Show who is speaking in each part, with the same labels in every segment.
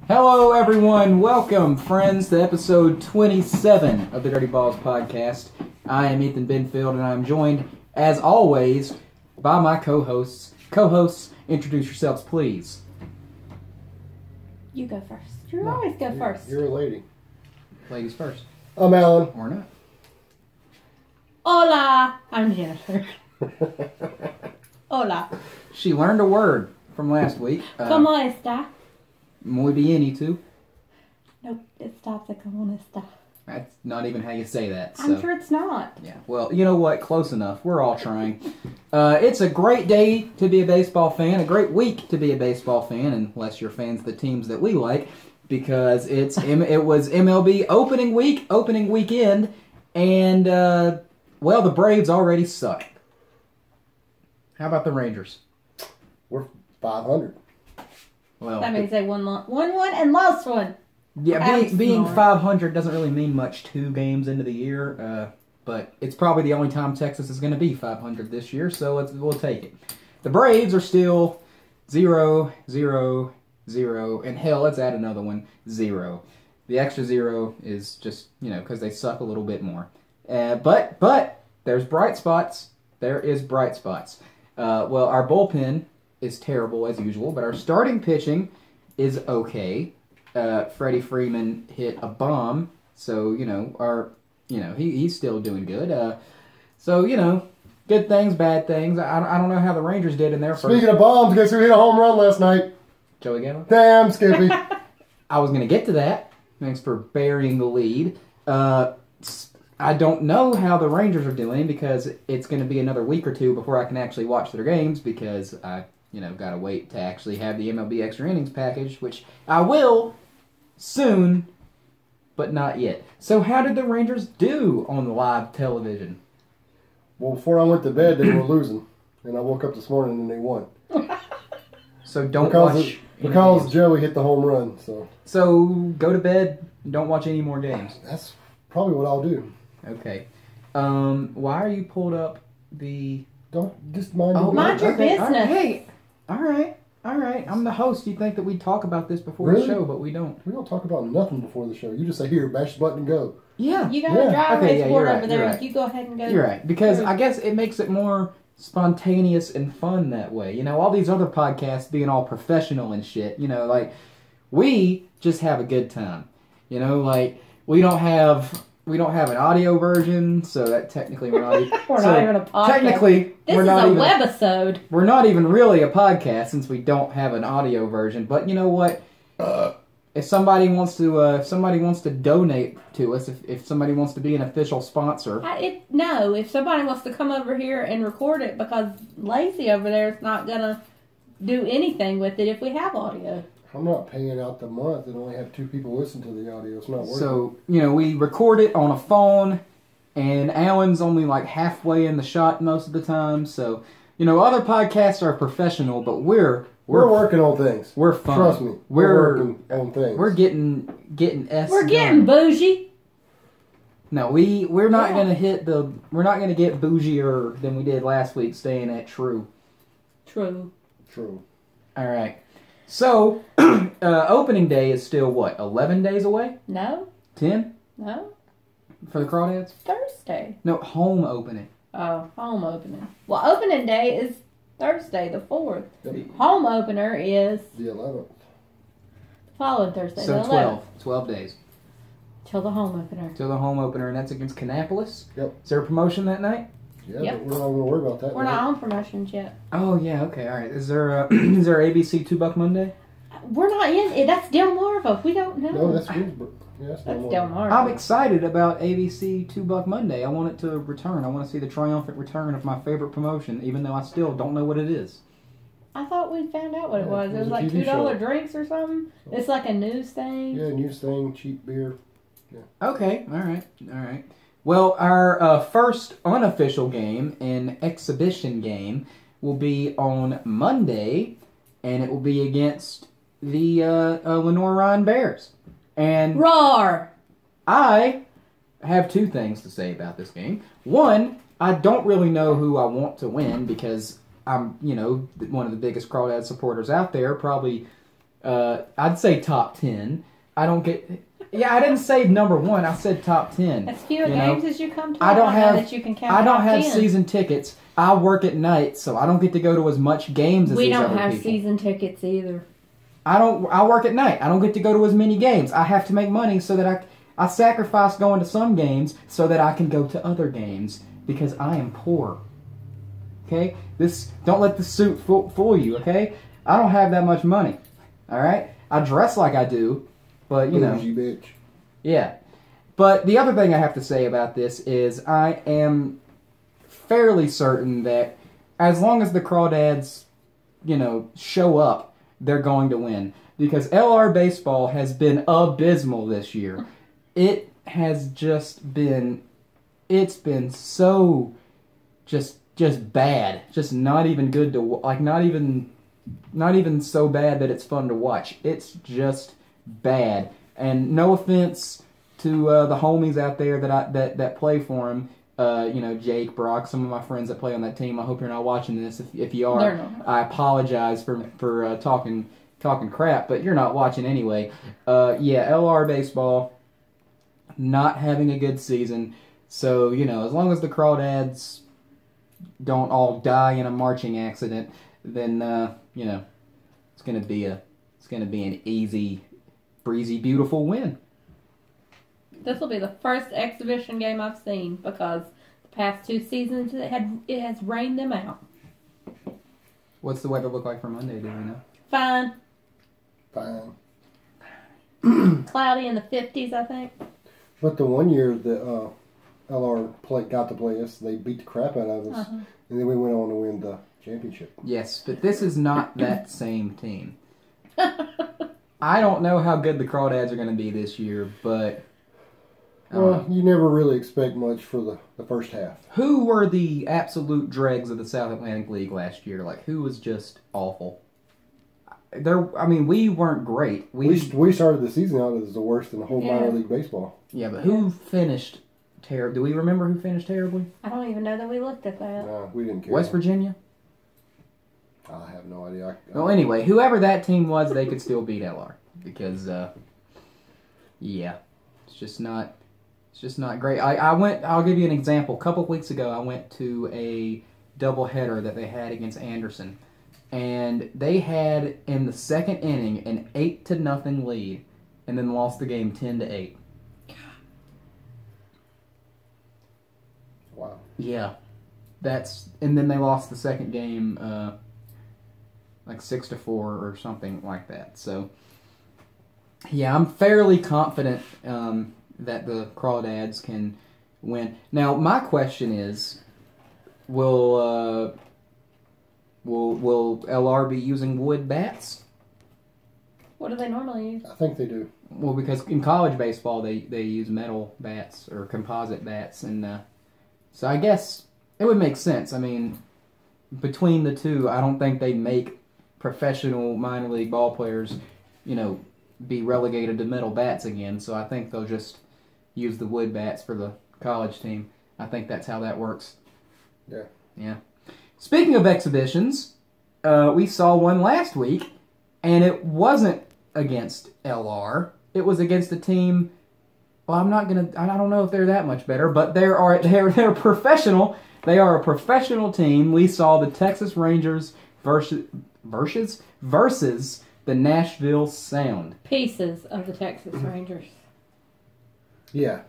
Speaker 1: Hello, everyone. Welcome, friends, to episode 27 of the Dirty Balls podcast. I am Ethan Benfield, and I'm joined, as always, by my co-hosts. Co-hosts, introduce yourselves, please.
Speaker 2: You go first. You always go first.
Speaker 3: You're a lady.
Speaker 1: Ladies first.
Speaker 3: I'm Alan.
Speaker 1: Or not.
Speaker 2: Hola. I'm Jennifer. Hola.
Speaker 1: She learned a word from last week.
Speaker 2: ¿Cómo está?
Speaker 1: Muy bien, y tú?
Speaker 2: Nope, it stops at ¿cómo está?
Speaker 1: That's not even how you say that.
Speaker 2: I'm sure it's not.
Speaker 1: Yeah, well, you know what? Close enough. We're all trying. It's a great day to be a baseball fan, a great week to be a baseball fan, unless you're fans of the teams that we like, because it was MLB opening weekend, and, well, the Braves already suck. How about the Rangers?
Speaker 3: We're 500.
Speaker 1: Well,
Speaker 2: That means they won one and lost one.
Speaker 1: Yeah, being 500 doesn't really mean much 2 games into the year, but it's probably the only time Texas is going to be 500 this year, so we'll take it. The Braves are still 0, 0, 0, and hell, let's add another one, 0. The extra 0 is just, because they suck a little bit more. But there's bright spots. There is bright spots. Well, our bullpen is terrible as usual, but our starting pitching is okay. Freddie Freeman hit a bomb, so he's still doing good. So good things, bad things. I don't know how the Rangers did in their first.
Speaker 3: Speaking of bombs, guess who hit a home run last night?
Speaker 1: Joey Gallo.
Speaker 3: Damn, Skippy.
Speaker 1: I was gonna get to that. Thanks for burying the lead. I don't know how the Rangers are doing because it's going to be another week or two before I can actually watch their games because I got to wait to actually have the MLB Extra Innings package, which I will soon, but not yet. So how did the Rangers do on live television?
Speaker 3: Well, before I went to bed, they were losing. And I woke up this morning and they won.
Speaker 1: So don't watch...
Speaker 3: Because Joey hit the home run, so...
Speaker 1: So go to bed and don't watch any more games.
Speaker 3: That's probably what I'll do.
Speaker 1: Okay. Why are you pulled up the...
Speaker 3: Don't just mind
Speaker 2: your business.
Speaker 1: All right. Hey, all right. I'm the host. You'd think that we'd talk about this before the show, but we don't.
Speaker 3: We don't talk about nothing before the show. You just say, here, mash the button and go.
Speaker 1: Yeah.
Speaker 2: You got a driveway board over there.
Speaker 1: Right.
Speaker 2: You go ahead and go.
Speaker 1: You're right. Because I guess it makes it more spontaneous and fun that way. All these other podcasts being all professional and shit, we just have a good time. We don't have an audio version, so that technically we're not even...
Speaker 2: We're not even a podcast.
Speaker 1: Technically,
Speaker 2: this is a webisode.
Speaker 1: We're not even really a podcast since we don't have an audio version. But you know what? If somebody wants to donate to us, if somebody wants to be an official sponsor...
Speaker 2: if somebody wants to come over here and record it, because Lacey over there is not going to do anything with it if we have audio.
Speaker 3: I'm not paying out the month and only have 2 people listen to the audio. It's not worth it.
Speaker 1: So, we record it on a phone, and Alan's only like halfway in the shot most of the time. So, other podcasts are professional, but we're
Speaker 3: working on things.
Speaker 1: We're fun.
Speaker 3: Trust me. We're working on things.
Speaker 1: We're getting S.
Speaker 2: We're getting bougie.
Speaker 1: No, we're not gonna we're not gonna get bougier than we did last week staying at True.
Speaker 2: True.
Speaker 1: All right. So, opening day is still, 11 days away?
Speaker 2: No.
Speaker 1: 10?
Speaker 2: No.
Speaker 1: For the Crawdads?
Speaker 2: Thursday.
Speaker 1: No, home opening.
Speaker 2: Oh, home opening. Well, opening day is Thursday, the 4th.
Speaker 3: Yep.
Speaker 2: Home opener is...
Speaker 3: the 11th.
Speaker 2: The following Thursday,
Speaker 1: so
Speaker 2: the 11th.
Speaker 1: 12 days.
Speaker 2: Till the home opener.
Speaker 1: And that's against Kannapolis?
Speaker 3: Yep.
Speaker 1: Is there a promotion that night?
Speaker 3: Yeah,
Speaker 2: Yep.
Speaker 3: but we're not going to worry about that.
Speaker 2: We're not on promotions yet.
Speaker 1: Oh, yeah, okay, all right. Is there ABC $2 Monday?
Speaker 2: We're not in it. That's Delmarva. We don't know.
Speaker 3: No, that's Greensboro. Yeah, that's
Speaker 2: Delmarva.
Speaker 1: I'm excited about ABC $2 Monday. I want it to return. I want to see the triumphant return of my favorite promotion, even though I still don't know what it is.
Speaker 2: I thought we found out what it was. It was
Speaker 3: a
Speaker 2: like
Speaker 3: TV
Speaker 2: $2
Speaker 3: show.
Speaker 2: drinks or something. It's like a news thing.
Speaker 3: Yeah, news thing, cheap beer. Yeah.
Speaker 1: Okay, all right. Well, our first unofficial game, an exhibition game, will be on Monday, and it will be against the Lenore Ryan Bears. And
Speaker 2: Roar!
Speaker 1: I have 2 things to say about this game. One, I don't really know who I want to win because I'm, one of the biggest Crawdad supporters out there, probably I'd say top 10. I don't get. Yeah, I didn't say number 1. I said top 10.
Speaker 2: As few games as you come to.
Speaker 1: I don't have.
Speaker 2: That you can count
Speaker 1: I don't
Speaker 2: top
Speaker 1: have
Speaker 2: 10.
Speaker 1: season tickets. I work at night, so I don't get to go to as much games as
Speaker 2: we
Speaker 1: these
Speaker 2: don't
Speaker 1: other
Speaker 2: have
Speaker 1: people.
Speaker 2: season tickets either.
Speaker 1: I work at night. I don't get to go to as many games. I have to make money so that I sacrifice going to some games so that I can go to other games because I am poor. Okay? Don't let the suit fool you, okay? I don't have that much money. All right? I dress like I do, but you know.
Speaker 3: Bougie bitch.
Speaker 1: Yeah. But the other thing I have to say about this is I am fairly certain that as long as the Crawdads, show up, they're going to win. Because LR baseball has been abysmal this year. It has it's been so just bad. Just not even good to, not even so bad that it's fun to watch. It's just bad. And no offense to the homies out there that play for him. Jake, Brock, some of my friends that play on that team. I hope you're not watching this. If you are, I apologize for talking crap, but you're not watching anyway. LR baseball not having a good season. So as long as the Crawdads don't all die in a marching accident, then it's gonna be an easy, breezy, beautiful win.
Speaker 2: This will be the first exhibition game I've seen because the past 2 seasons it has rained them out.
Speaker 1: What's the weather look like for Monday? Do we know?
Speaker 2: Fine. Cloudy in the 50s, I think.
Speaker 3: But the one year that LR got to play us, they beat the crap out of us, and then we went on to win the championship.
Speaker 1: Yes, but this is not that same team. I don't know how good the Crawdads are going to be this year, but
Speaker 3: well, you never really expect much for the first half.
Speaker 1: Who were the absolute dregs of the South Atlantic League last year? Like, who was just awful? We weren't great. We
Speaker 3: started the season out as the worst in the whole minor league baseball.
Speaker 1: Yeah, but who finished terribly? Do we remember who finished terribly?
Speaker 2: I don't even know that we looked at that.
Speaker 3: No, we didn't care.
Speaker 1: West Virginia?
Speaker 3: I have no idea.
Speaker 1: Well, anyway, whoever that team was, they could still beat LR. Because, it's just not great. I'll give you an example. A couple of weeks ago, I went to a doubleheader that they had against Anderson. And they had, in the second inning, an 8-0 lead, and then lost the game 10-8.
Speaker 3: Wow.
Speaker 1: Yeah. And then they lost the second game, 6-4 or something like that. So, yeah, I'm fairly confident that the Crawdads can win. Now, my question is, will LR be using wood bats?
Speaker 2: What do they normally use?
Speaker 3: I think they do.
Speaker 1: Well, because in college baseball they use metal bats or composite bats, and so I guess it would make sense. I mean, between the two, I don't think they make professional minor league ball players, be relegated to metal bats again. So I think they'll just use the wood bats for the college team. I think that's how that works.
Speaker 3: Yeah.
Speaker 1: Yeah. Speaking of exhibitions, we saw one last week, and it wasn't against LR. It was against a team. Well, I don't know if they're that much better, but they're professional. They are a professional team. We saw the Texas Rangers versus the Nashville Sound.
Speaker 2: Pieces of the Texas Rangers.
Speaker 3: Yeah.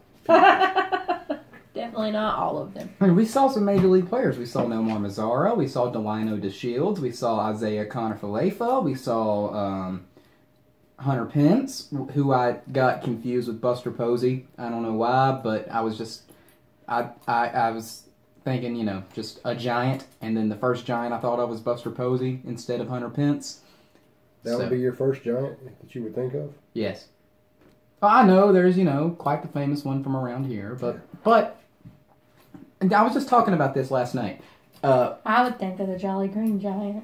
Speaker 2: Definitely not all of them.
Speaker 1: I mean, we saw some major league players. We saw Nomar Mazara. We saw Delino DeShields. We saw Isaiah Conner-Falefa. We saw Hunter Pence, who I got confused with Buster Posey. I don't know why, but I was just... I was thinking, just a giant, and then the first giant I thought of was Buster Posey instead of Hunter Pence.
Speaker 3: That would be your first giant that you would think of?
Speaker 1: Yes. I know there's, quite the famous one from around here, but and I was just talking about this last night.
Speaker 2: I would think of the Jolly Green Giant.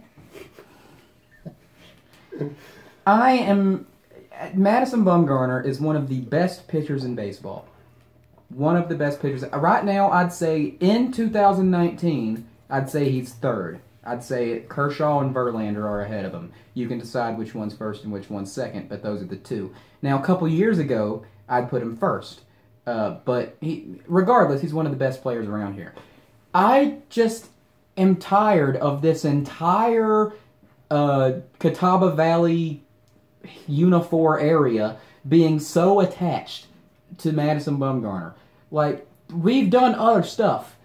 Speaker 1: Madison Bumgarner is one of the best pitchers in baseball. One of the best pitchers. Right now, I'd say in 2019, I'd say he's third. I'd say Kershaw and Verlander are ahead of him. You can decide which one's first and which one's second, but those are the two. Now, a couple years ago, I'd put him first. But regardless, he's one of the best players around here. I just am tired of this entire Catawba Valley Unifor area being so attached to Madison Bumgarner. Like, we've done other stuff.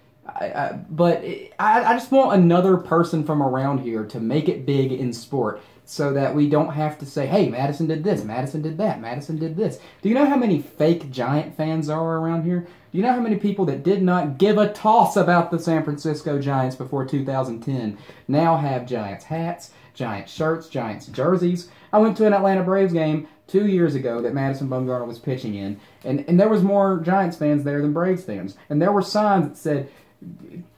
Speaker 1: But I just want another person from around here to make it big in sport so that we don't have to say, hey, Madison did this, Madison did that, Madison did this. Do you know how many fake Giant fans are around here? Do you know how many people that did not give a toss about the San Francisco Giants before 2010 now have Giants hats, Giants shirts, Giants jerseys? I went to an Atlanta Braves game 2 years ago that Madison Bumgarner was pitching in, and there was more Giants fans there than Braves fans. And there were signs that said,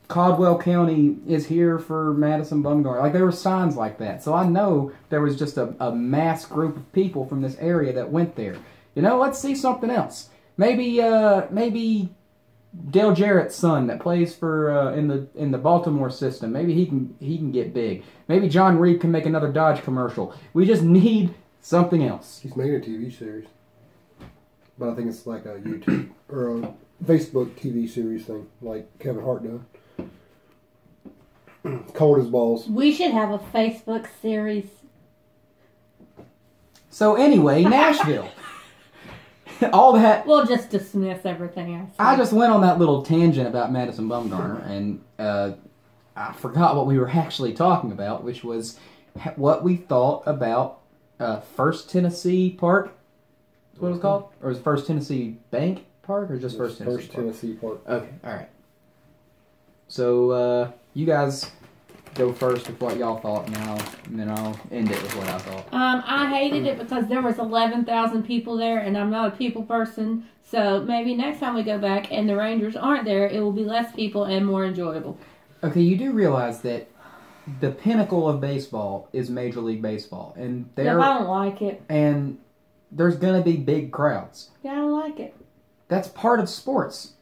Speaker 1: Caldwell County is here for Madison Bumgarner. Like, there were signs like that. So I know there was just a mass group of people from this area that went there. You know, let's see something else. Maybe Dale Jarrett's son that plays for in the Baltimore system. Maybe he can get big. Maybe John Reed can make another Dodge commercial. We just need something else.
Speaker 3: He's making a TV series, but I think it's like a YouTube or a Facebook TV series thing, like Kevin Hart done. Cold as balls.
Speaker 2: We should have a Facebook series.
Speaker 1: So anyway, Nashville. All that.
Speaker 2: We'll just dismiss everything else.
Speaker 1: I just went on that little tangent about Madison Bumgarner, and I forgot what we were actually talking about, which was what we thought about First Tennessee Park. That's what it was called? Or was it First Tennessee Bank Park, or just First Tennessee
Speaker 3: First
Speaker 1: Park?
Speaker 3: Tennessee Park.
Speaker 1: Okay, all right. So you guys go first with what y'all thought, and then I'll end it with what I thought.
Speaker 2: I hated it because there was 11,000 people there, and I'm not a people person. So maybe next time we go back and the Rangers aren't there, it will be less people and more enjoyable.
Speaker 1: Okay, you do realize that the pinnacle of baseball is Major League Baseball, and
Speaker 2: I don't like it.
Speaker 1: And there's gonna be big crowds.
Speaker 2: Yeah, I don't like it.
Speaker 1: That's part of sports.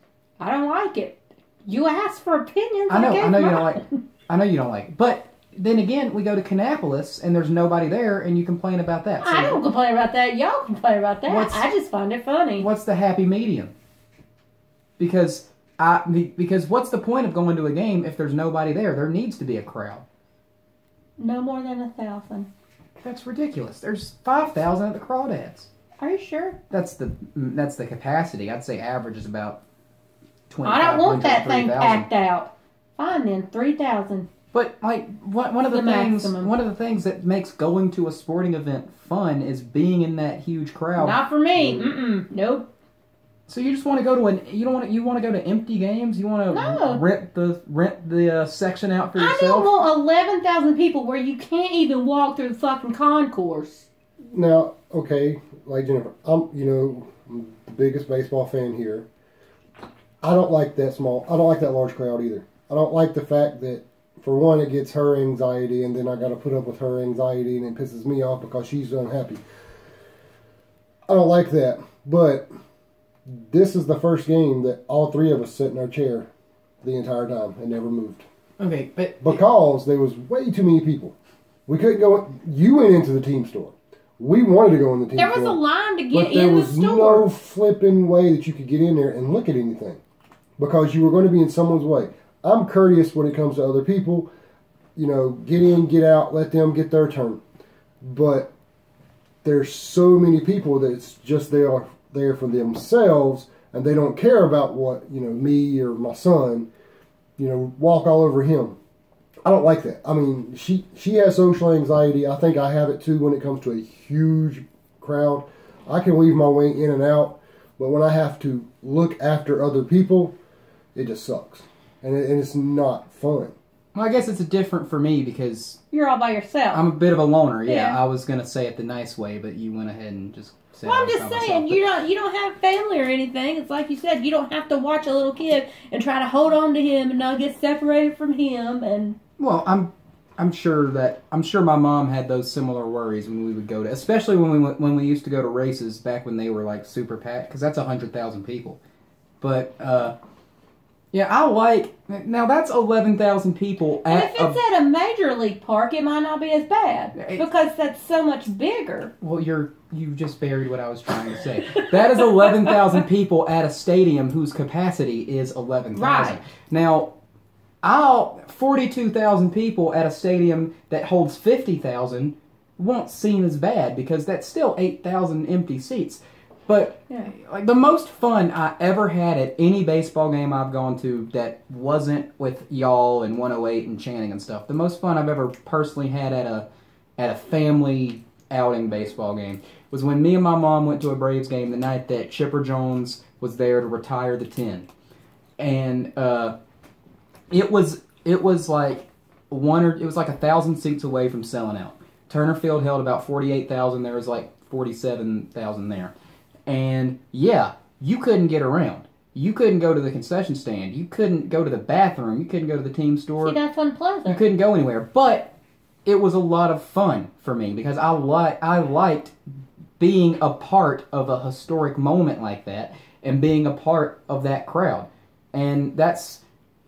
Speaker 2: I don't like it. You asked for opinions.
Speaker 1: I know you
Speaker 2: mine.
Speaker 1: don't like it. I know you don't like it. But then again, we go to Kannapolis and there's nobody there, and you complain about that. So
Speaker 2: I don't complain about that. Y'all complain about that. I just find it funny.
Speaker 1: What's the happy medium? Because what's the point of going to a game if there's nobody there? There needs to be a crowd.
Speaker 2: No more than 1,000.
Speaker 1: That's ridiculous. There's 5,000 at the Crawdads.
Speaker 2: Are you sure?
Speaker 1: That's the capacity. I'd say average is about 20.
Speaker 2: I don't want that thing packed out. Fine then, 3,000.
Speaker 1: But like one of the things that makes going to a sporting event fun is being in that huge crowd.
Speaker 2: Not for me. Nope.
Speaker 1: So you just want to go to you want to go to empty games? You want to rent the section out for yourself?
Speaker 3: I
Speaker 2: don't want 11,000 people where you can't even walk through the fucking concourse.
Speaker 3: Now, okay, like Jennifer, I'm the biggest baseball fan here. I don't like that large crowd either. I don't like the fact that, for one, it gets her anxiety, and then I got to put up with her anxiety, and it pisses me off because she's unhappy. I don't like that, but this is the first game that all three of us sat in our chair the entire time and never moved.
Speaker 1: Okay, but
Speaker 3: because there was way too many people. We couldn't go. You went into the team store. We wanted to go in the team store.
Speaker 2: There was a line to get in the store.
Speaker 3: But there was no flipping way that you could get in there and look at anything because you were going to be in someone's way. I'm courteous when it comes to other people. Get in, get out, let them get their turn. But there's so many people that it's just they are there for themselves, and they don't care about what, me or my son, walk all over him. I don't like that. I mean, she has social anxiety. I think I have it too when it comes to a huge crowd. I can weave my way in and out, but when I have to look after other people, it just sucks. And it's not fun.
Speaker 1: Well, I guess it's different for me because
Speaker 2: you're all by yourself.
Speaker 1: I'm a bit of a loner. Yeah. I was gonna say it the nice way, but you went ahead and just said.
Speaker 2: Well, I'm just saying you don't have family or anything. It's like you said, you don't have to watch a little kid and try to hold on to him and not get separated from him. And
Speaker 1: well, I'm sure my mom had those similar worries when we would go to, especially when we used to go to races back when they were like super packed, because that's 100,000 people. But Yeah, I like... Now, that's 11,000 people
Speaker 2: And
Speaker 1: at...
Speaker 2: if it's at a major league park, it might not be as bad. Because that's so much bigger.
Speaker 1: Well, you just buried what I was trying to say. That is 11,000 people at a stadium whose capacity is 11,000.
Speaker 2: Right.
Speaker 1: Now, 42,000 people at a stadium that holds 50,000 won't seem as bad because that's still 8,000 empty seats. But like the most fun I ever had at any baseball game I've gone to that wasn't with y'all and 108 and chanting and stuff. The most fun I've ever personally had at a family outing baseball game was when me and my mom went to a Braves game the night that Chipper Jones was there to retire the 10. And it was like 1,000 seats away from selling out. Turner Field held about 48,000. There was like 47,000 there. And yeah, you couldn't get around. You couldn't go to the concession stand. You couldn't go to the bathroom. You couldn't go to the team store.
Speaker 2: See, that's unpleasant.
Speaker 1: You couldn't go anywhere. But it was a lot of fun for me because I liked being a part of a historic moment like that and being a part of that crowd. And that's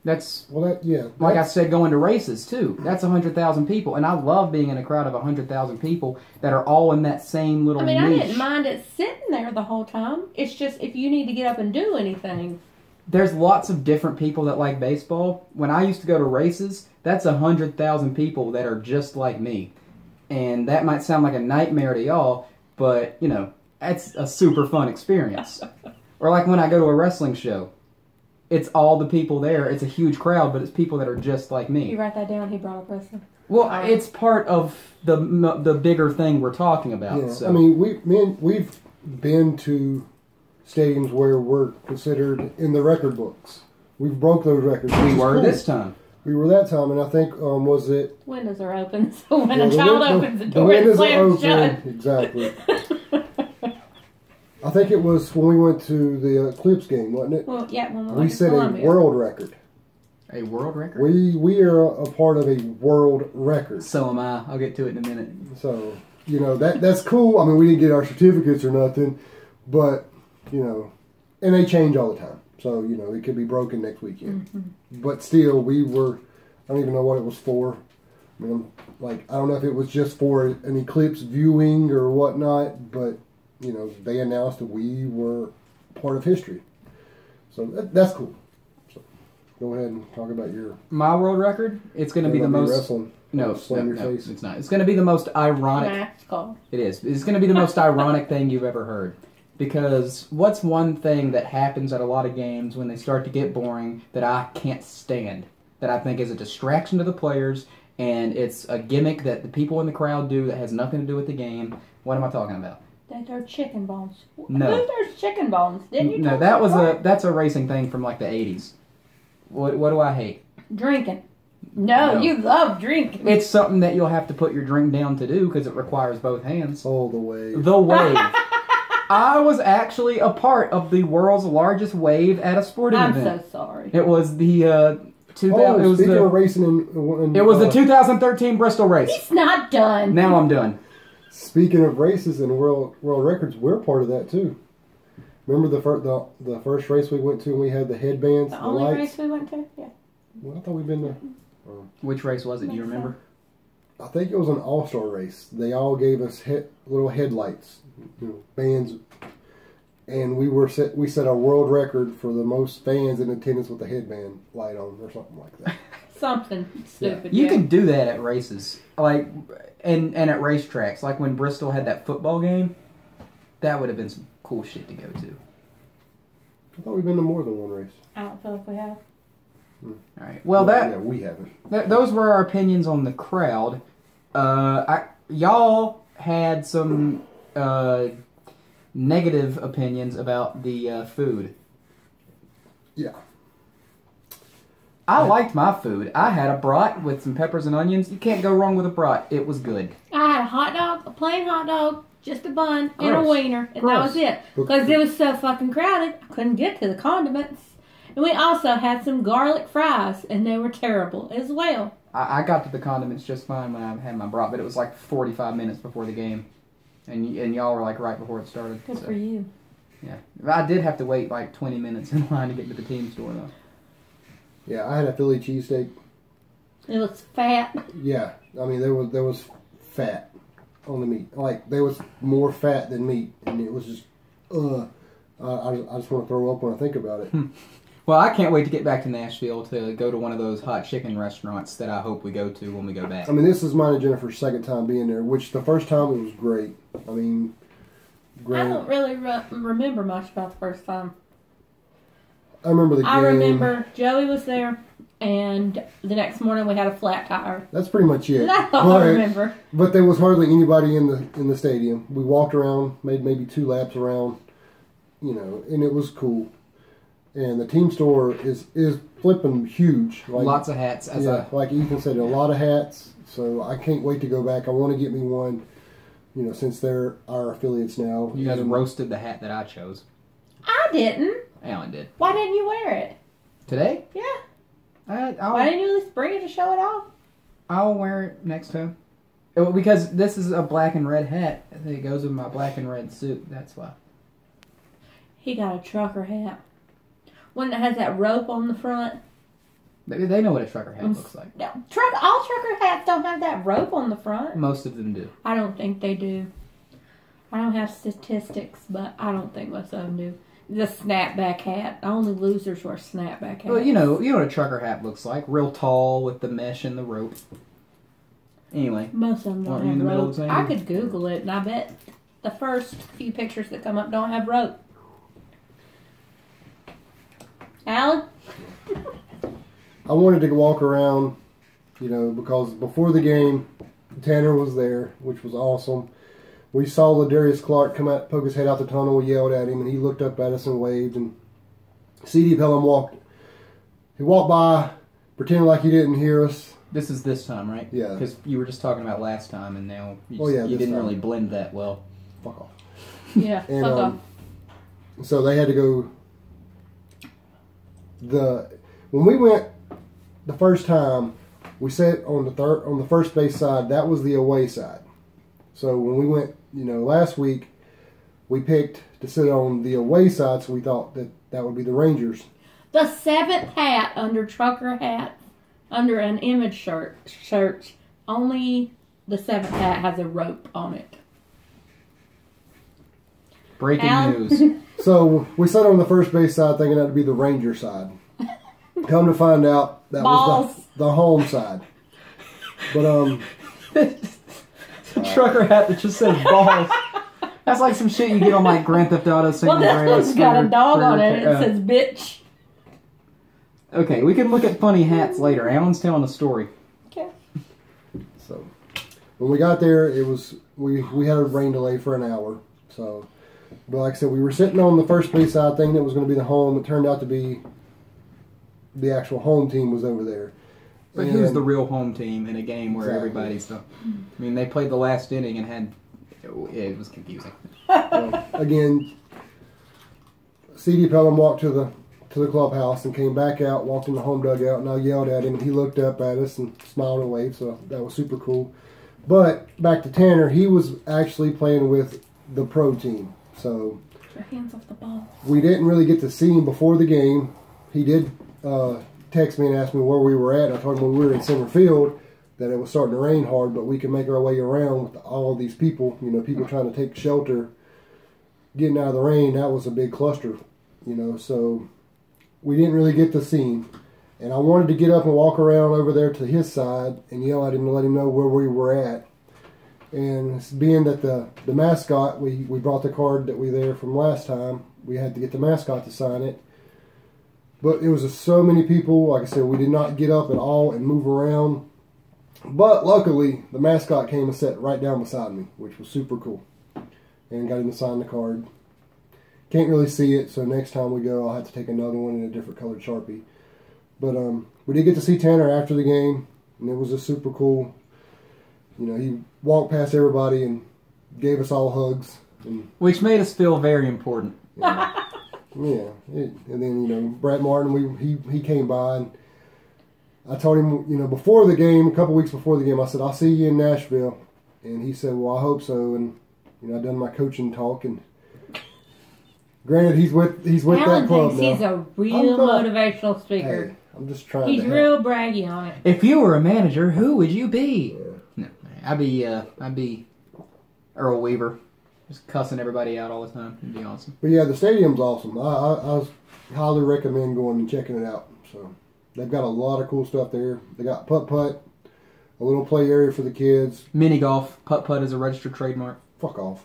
Speaker 1: like I said, going to races too. That's 100,000 people, and I love being in a crowd of 100,000 people that are all in that same little niche.
Speaker 2: I didn't mind it sitting there the whole time. It's just if you need to get up and do anything.
Speaker 1: There's lots of different people that like baseball. When I used to go to races, that's 100,000 people that are just like me, and that might sound like a nightmare to y'all, but you know, that's a super fun experience. Or like when I go to a wrestling show. It's all the people there. It's a huge crowd, but it's people that are just like me.
Speaker 2: You write that down? He brought up wrestling.
Speaker 1: Well, it's part of the bigger thing we're talking about.
Speaker 3: Yeah.
Speaker 1: So.
Speaker 3: I mean, we've been to stadiums where we're considered in the record books. We've broke those records.
Speaker 1: We were this time.
Speaker 3: We were that time, and I think was it
Speaker 2: windows are open, so when a child opens the door, it slams shut.
Speaker 3: Exactly. I think it was when we went to the Eclipse game, wasn't it?
Speaker 2: Well, yeah, when
Speaker 3: we set a world record.
Speaker 1: A world record?
Speaker 3: We are a part of a world record.
Speaker 1: So am I. I'll get to it in a minute.
Speaker 3: So, you know, that's cool. I mean, we didn't get our certificates or nothing, but, you know, and they change all the time. So, you know, it could be broken next weekend. Mm-hmm. But still, I don't even know what it was for. I mean, I don't know if it was just for an Eclipse viewing or whatnot, but you know, they announced that we were part of history. So that's cool. So go ahead and talk about
Speaker 1: my world record. It's going to be the most...
Speaker 3: Wrestling.
Speaker 1: No, it's not. It's going to be the most ironic... It is. It's going to be the most ironic thing you've ever heard. Because what's one thing that happens at a lot of games when they start to get boring that I can't stand, that I think is a distraction to the players, and it's a gimmick that the people in the crowd do that has nothing to do with the game? What am I talking about?
Speaker 2: They throw chicken bones.
Speaker 1: No.
Speaker 2: Who throws chicken bones? Didn't you?
Speaker 1: No, that's a racing thing from like the 80s. What do I hate?
Speaker 2: Drinking. No, you love drinking.
Speaker 1: It's something that you'll have to put your drink down to do because it requires both hands.
Speaker 3: Oh, the wave.
Speaker 1: The wave. I was actually a part of the world's largest wave at a sporting event.
Speaker 2: I'm so sorry.
Speaker 1: It was the
Speaker 3: speaking of racing
Speaker 1: it was the 2013 Bristol race.
Speaker 2: He's not done.
Speaker 1: Now I'm done.
Speaker 3: Speaking of races and world records, we're part of that too. Remember the first race we went to and we had the headbands,
Speaker 2: the only
Speaker 3: lights?
Speaker 2: race we went to? Yeah.
Speaker 3: Well, I thought we'd been there.
Speaker 1: Which race was it? Do you remember?
Speaker 3: I think it was an all-star race. They all gave us little headlights, bands, and we set a world record for the most fans in attendance with the headband light on or something like that.
Speaker 2: Something stupid.
Speaker 1: You can do that at races, like and at racetracks. Like when Bristol had that football game, that would have been some cool shit to go to.
Speaker 3: I thought we've been to more than one race.
Speaker 2: I don't feel like we have.
Speaker 1: All right. Well,
Speaker 3: we haven't.
Speaker 1: Those were our opinions on the crowd. Y'all had some negative opinions about the food.
Speaker 3: Yeah.
Speaker 1: I liked my food. I had a brat with some peppers and onions. You can't go wrong with a brat. It was good.
Speaker 2: I had a hot dog, a plain hot dog, just a bun, and a wiener, and that was it. Because it was so fucking crowded, I couldn't get to the condiments. And we also had some garlic fries, and they were terrible as well.
Speaker 1: I got to the condiments just fine when I had my brat, but it was like 45 minutes before the game. And y'all were like right before it started.
Speaker 2: Good for you.
Speaker 1: Yeah. I did have to wait like 20 minutes in line to get to the team store, though.
Speaker 3: Yeah, I had a Philly cheesesteak.
Speaker 2: It was fat.
Speaker 3: Yeah, I mean there was fat on the meat. Like there was more fat than meat, and it was just I just want to throw up when I think about it.
Speaker 1: Well, I can't wait to get back to Nashville to go to one of those hot chicken restaurants that I hope we go to when we go back.
Speaker 3: I mean, this is mine and Jennifer's second time being there, which the first time it was great. I mean, great.
Speaker 2: I don't really remember much about the first time.
Speaker 3: I remember the game.
Speaker 2: I remember Joey was there, and the next morning we had a flat tire.
Speaker 3: That's pretty much it.
Speaker 2: That's all I remember.
Speaker 3: But there was hardly anybody in the stadium. We walked around, made maybe 2 laps around, and it was cool. And the team store is flipping huge. Like,
Speaker 1: lots of hats.
Speaker 3: Like Ethan said, a lot of hats. So I can't wait to go back. I want to get me one, since they're our affiliates now.
Speaker 1: You guys roasted the hat that I chose.
Speaker 2: I didn't.
Speaker 1: Alan did.
Speaker 2: Why didn't you wear it?
Speaker 1: Today?
Speaker 2: Yeah.
Speaker 1: Why
Speaker 2: didn't you at least bring it to show it off?
Speaker 1: I'll wear it next time. Because this is a black and red hat. It goes with my black and red suit. That's why.
Speaker 2: He got a trucker hat. One that has that rope on the front.
Speaker 1: They know what a trucker hat looks like.
Speaker 2: No, all trucker hats don't have that rope on the front.
Speaker 1: Most of them do.
Speaker 2: I don't think they do. I don't have statistics, but I don't think most of them do. The snapback hat. Only losers wear snapback hats.
Speaker 1: Well, you know what a trucker hat looks like. Real tall with the mesh and the rope. Anyway.
Speaker 2: Most of them don't have rope. I could Google it, and I bet the first few pictures that come up don't have rope. Alan?
Speaker 3: I wanted to walk around, because before the game, Tanner was there, which was awesome. We saw Ladarius Clark come out, poke his head out the tunnel. We yelled at him, and he looked up at us and waved. And C.D. Pelham walked by, pretending like he didn't hear us.
Speaker 1: This is this time, right?
Speaker 3: Yeah.
Speaker 1: Because you were just talking about last time, and now you didn't really blend that well.
Speaker 3: Fuck off.
Speaker 2: Yeah,
Speaker 3: and,
Speaker 2: fuck off.
Speaker 3: So they had to go. When we went the first time, we sat on the first base side. That was the away side. So when we went, last week, we picked to sit on the away side. So we thought that would be the Rangers.
Speaker 2: The 7th hat under trucker hat, under an image shirt. Only the 7th hat has a rope on it.
Speaker 1: Breaking news.
Speaker 3: So we sat on the first base side thinking that would be the Ranger side. Come to find out that was the home side. But
Speaker 1: trucker hat that just says balls. That's like some shit you get on like Grand Theft Auto San Andreas.
Speaker 2: Well, this one's got a dog on it. It says bitch.
Speaker 1: Okay, we can look at funny hats later. Alan's telling the story.
Speaker 2: Okay.
Speaker 3: So when we got there, it was we had a rain delay for an hour. So. But like I said, we were sitting on the first base side thinking it was going to be the home. It turned out to be the actual home team was over there.
Speaker 1: But who's the real home team in a game where everybody's... I mean, they played the last inning and had... It was confusing.
Speaker 3: Well, again, C.D. Pelham walked to the clubhouse and came back out, walked in the home dugout, and I yelled at him, and he looked up at us and smiled and waved, so that was super cool. But back to Tanner, he was actually playing with the pro team. So
Speaker 2: get your hands off the ball.
Speaker 3: We didn't really get to see him before the game. He did text me and ask me where we were at. I told him when we were in center field that it was starting to rain hard, but we could make our way around with all of these people. People trying to take shelter, getting out of the rain. That was a big cluster. So we didn't really get to see him. And I wanted to get up and walk around over there to his side and yell at him to let him know where we were at. And being that the mascot, we brought the card that we there from last time. We had to get the mascot to sign it. But it was just so many people. Like I said, we did not get up at all and move around. But luckily, the mascot came and sat right down beside me, which was super cool. And got him to sign the card. Can't really see it, so next time we go, I'll have to take another one in a different colored Sharpie. But we did get to see Tanner after the game, and it was just super cool. He walked past everybody and gave us all hugs.
Speaker 1: Which made us feel very important.
Speaker 3: Yeah. And then, Brett Martin, he came by, and I told him, before the game, a couple weeks before the game, I said, I'll see you in Nashville. And he said, well, I hope so. And, I done my coaching talk. And granted, he's with
Speaker 2: Alan
Speaker 3: that club
Speaker 2: thinks
Speaker 3: now.
Speaker 2: He's a real motivational speaker.
Speaker 3: Hey, I'm just trying
Speaker 2: He's
Speaker 3: to
Speaker 2: real braggy on it.
Speaker 1: If you were a manager, who would you be?
Speaker 3: Yeah.
Speaker 1: No, I'd be Earl Weaver. Just cussing everybody out all the time. It'd be awesome.
Speaker 3: But yeah, the stadium's awesome. I highly recommend going and checking it out. So they've got a lot of cool stuff there. They got putt-putt, a little play area for the kids.
Speaker 1: Mini golf. Putt-putt is a registered trademark.
Speaker 3: Fuck off.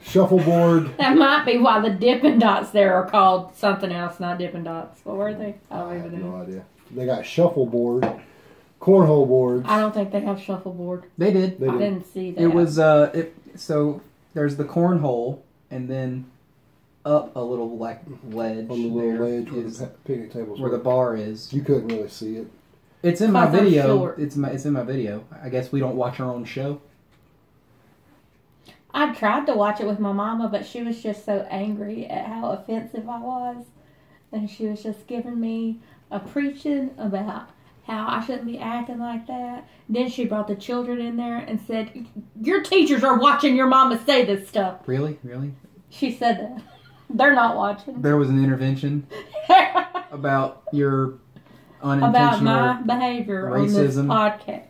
Speaker 3: Shuffleboard.
Speaker 2: That might be why the Dippin' Dots there are called something else, not Dippin' Dots. What were they? I don't even know.
Speaker 3: No idea. They got shuffleboard, cornhole boards.
Speaker 2: I don't think they have shuffleboard.
Speaker 1: They did.
Speaker 2: I didn't see that.
Speaker 1: It was so there's the cornhole, and then up a little like ledge.
Speaker 3: On the little ledge where
Speaker 1: is
Speaker 3: the picnic tables
Speaker 1: where the bar is.
Speaker 3: You couldn't really see it.
Speaker 1: It's in my
Speaker 2: 'Cause I'm
Speaker 1: video.
Speaker 2: short.
Speaker 1: It's in my video. I guess we don't watch our own show.
Speaker 2: I tried to watch it with my mama, but she was just so angry at how offensive I was. And she was just giving me a preaching about how I shouldn't be acting like that. Then she brought the children in there and said, your teachers are watching your mama say this stuff.
Speaker 1: Really?
Speaker 2: She said that. They're not watching.
Speaker 1: There was an intervention about your unintentional
Speaker 2: about my behavior
Speaker 1: racism
Speaker 2: on this podcast.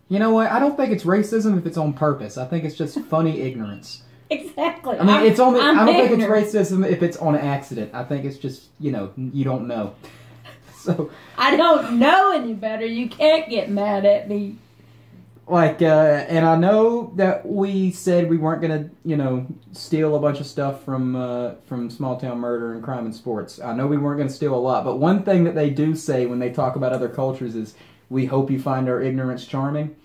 Speaker 1: You know what? I don't think it's racism if it's on purpose. I think it's just funny ignorance.
Speaker 2: Exactly.
Speaker 1: I mean, I don't think it's
Speaker 2: ignorant.
Speaker 1: racism if it's on accident. I think it's just, you don't know. So
Speaker 2: I don't know any better. You can't get mad at me.
Speaker 1: and I know that we said we weren't gonna, steal a bunch of stuff from Small Town Murder and Crime and Sports. I know we weren't gonna steal a lot, but one thing that they do say when they talk about other cultures is, we hope you find our ignorance charming.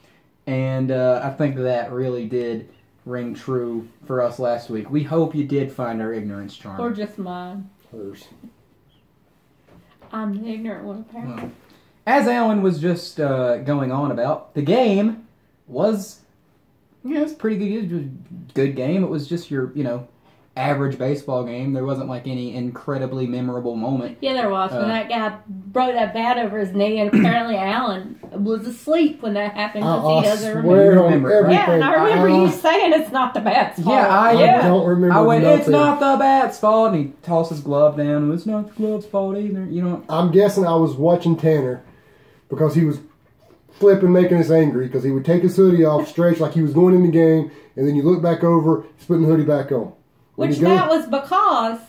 Speaker 1: And I think that really did ring true for us last week. We hope you did find our ignorance charming.
Speaker 2: Or just mine.
Speaker 3: Hers.
Speaker 2: I'm the ignorant one, apparently.
Speaker 1: Well, as Alan was just going on about, the game was, it was pretty good. It was a good game. It was just your, average baseball game. There wasn't like any incredibly memorable moment.
Speaker 2: Yeah, there was. When that guy broke that bat over his knee, and apparently Alan was asleep when that happened because he doesn't remember.
Speaker 3: Everything.
Speaker 2: Yeah, and I remember you saying it's not the bat's fault.
Speaker 1: Yeah, I
Speaker 3: don't remember.
Speaker 1: I went,
Speaker 3: nothing.
Speaker 1: It's not the bat's fault, and he tossed his glove down. It's not the glove's fault either.
Speaker 3: I'm guessing I was watching Tanner because he was flipping, making us angry because he would take his hoodie off, stretch like he was going in the game, and then you look back over, he's putting the hoodie back on.
Speaker 2: Which that was because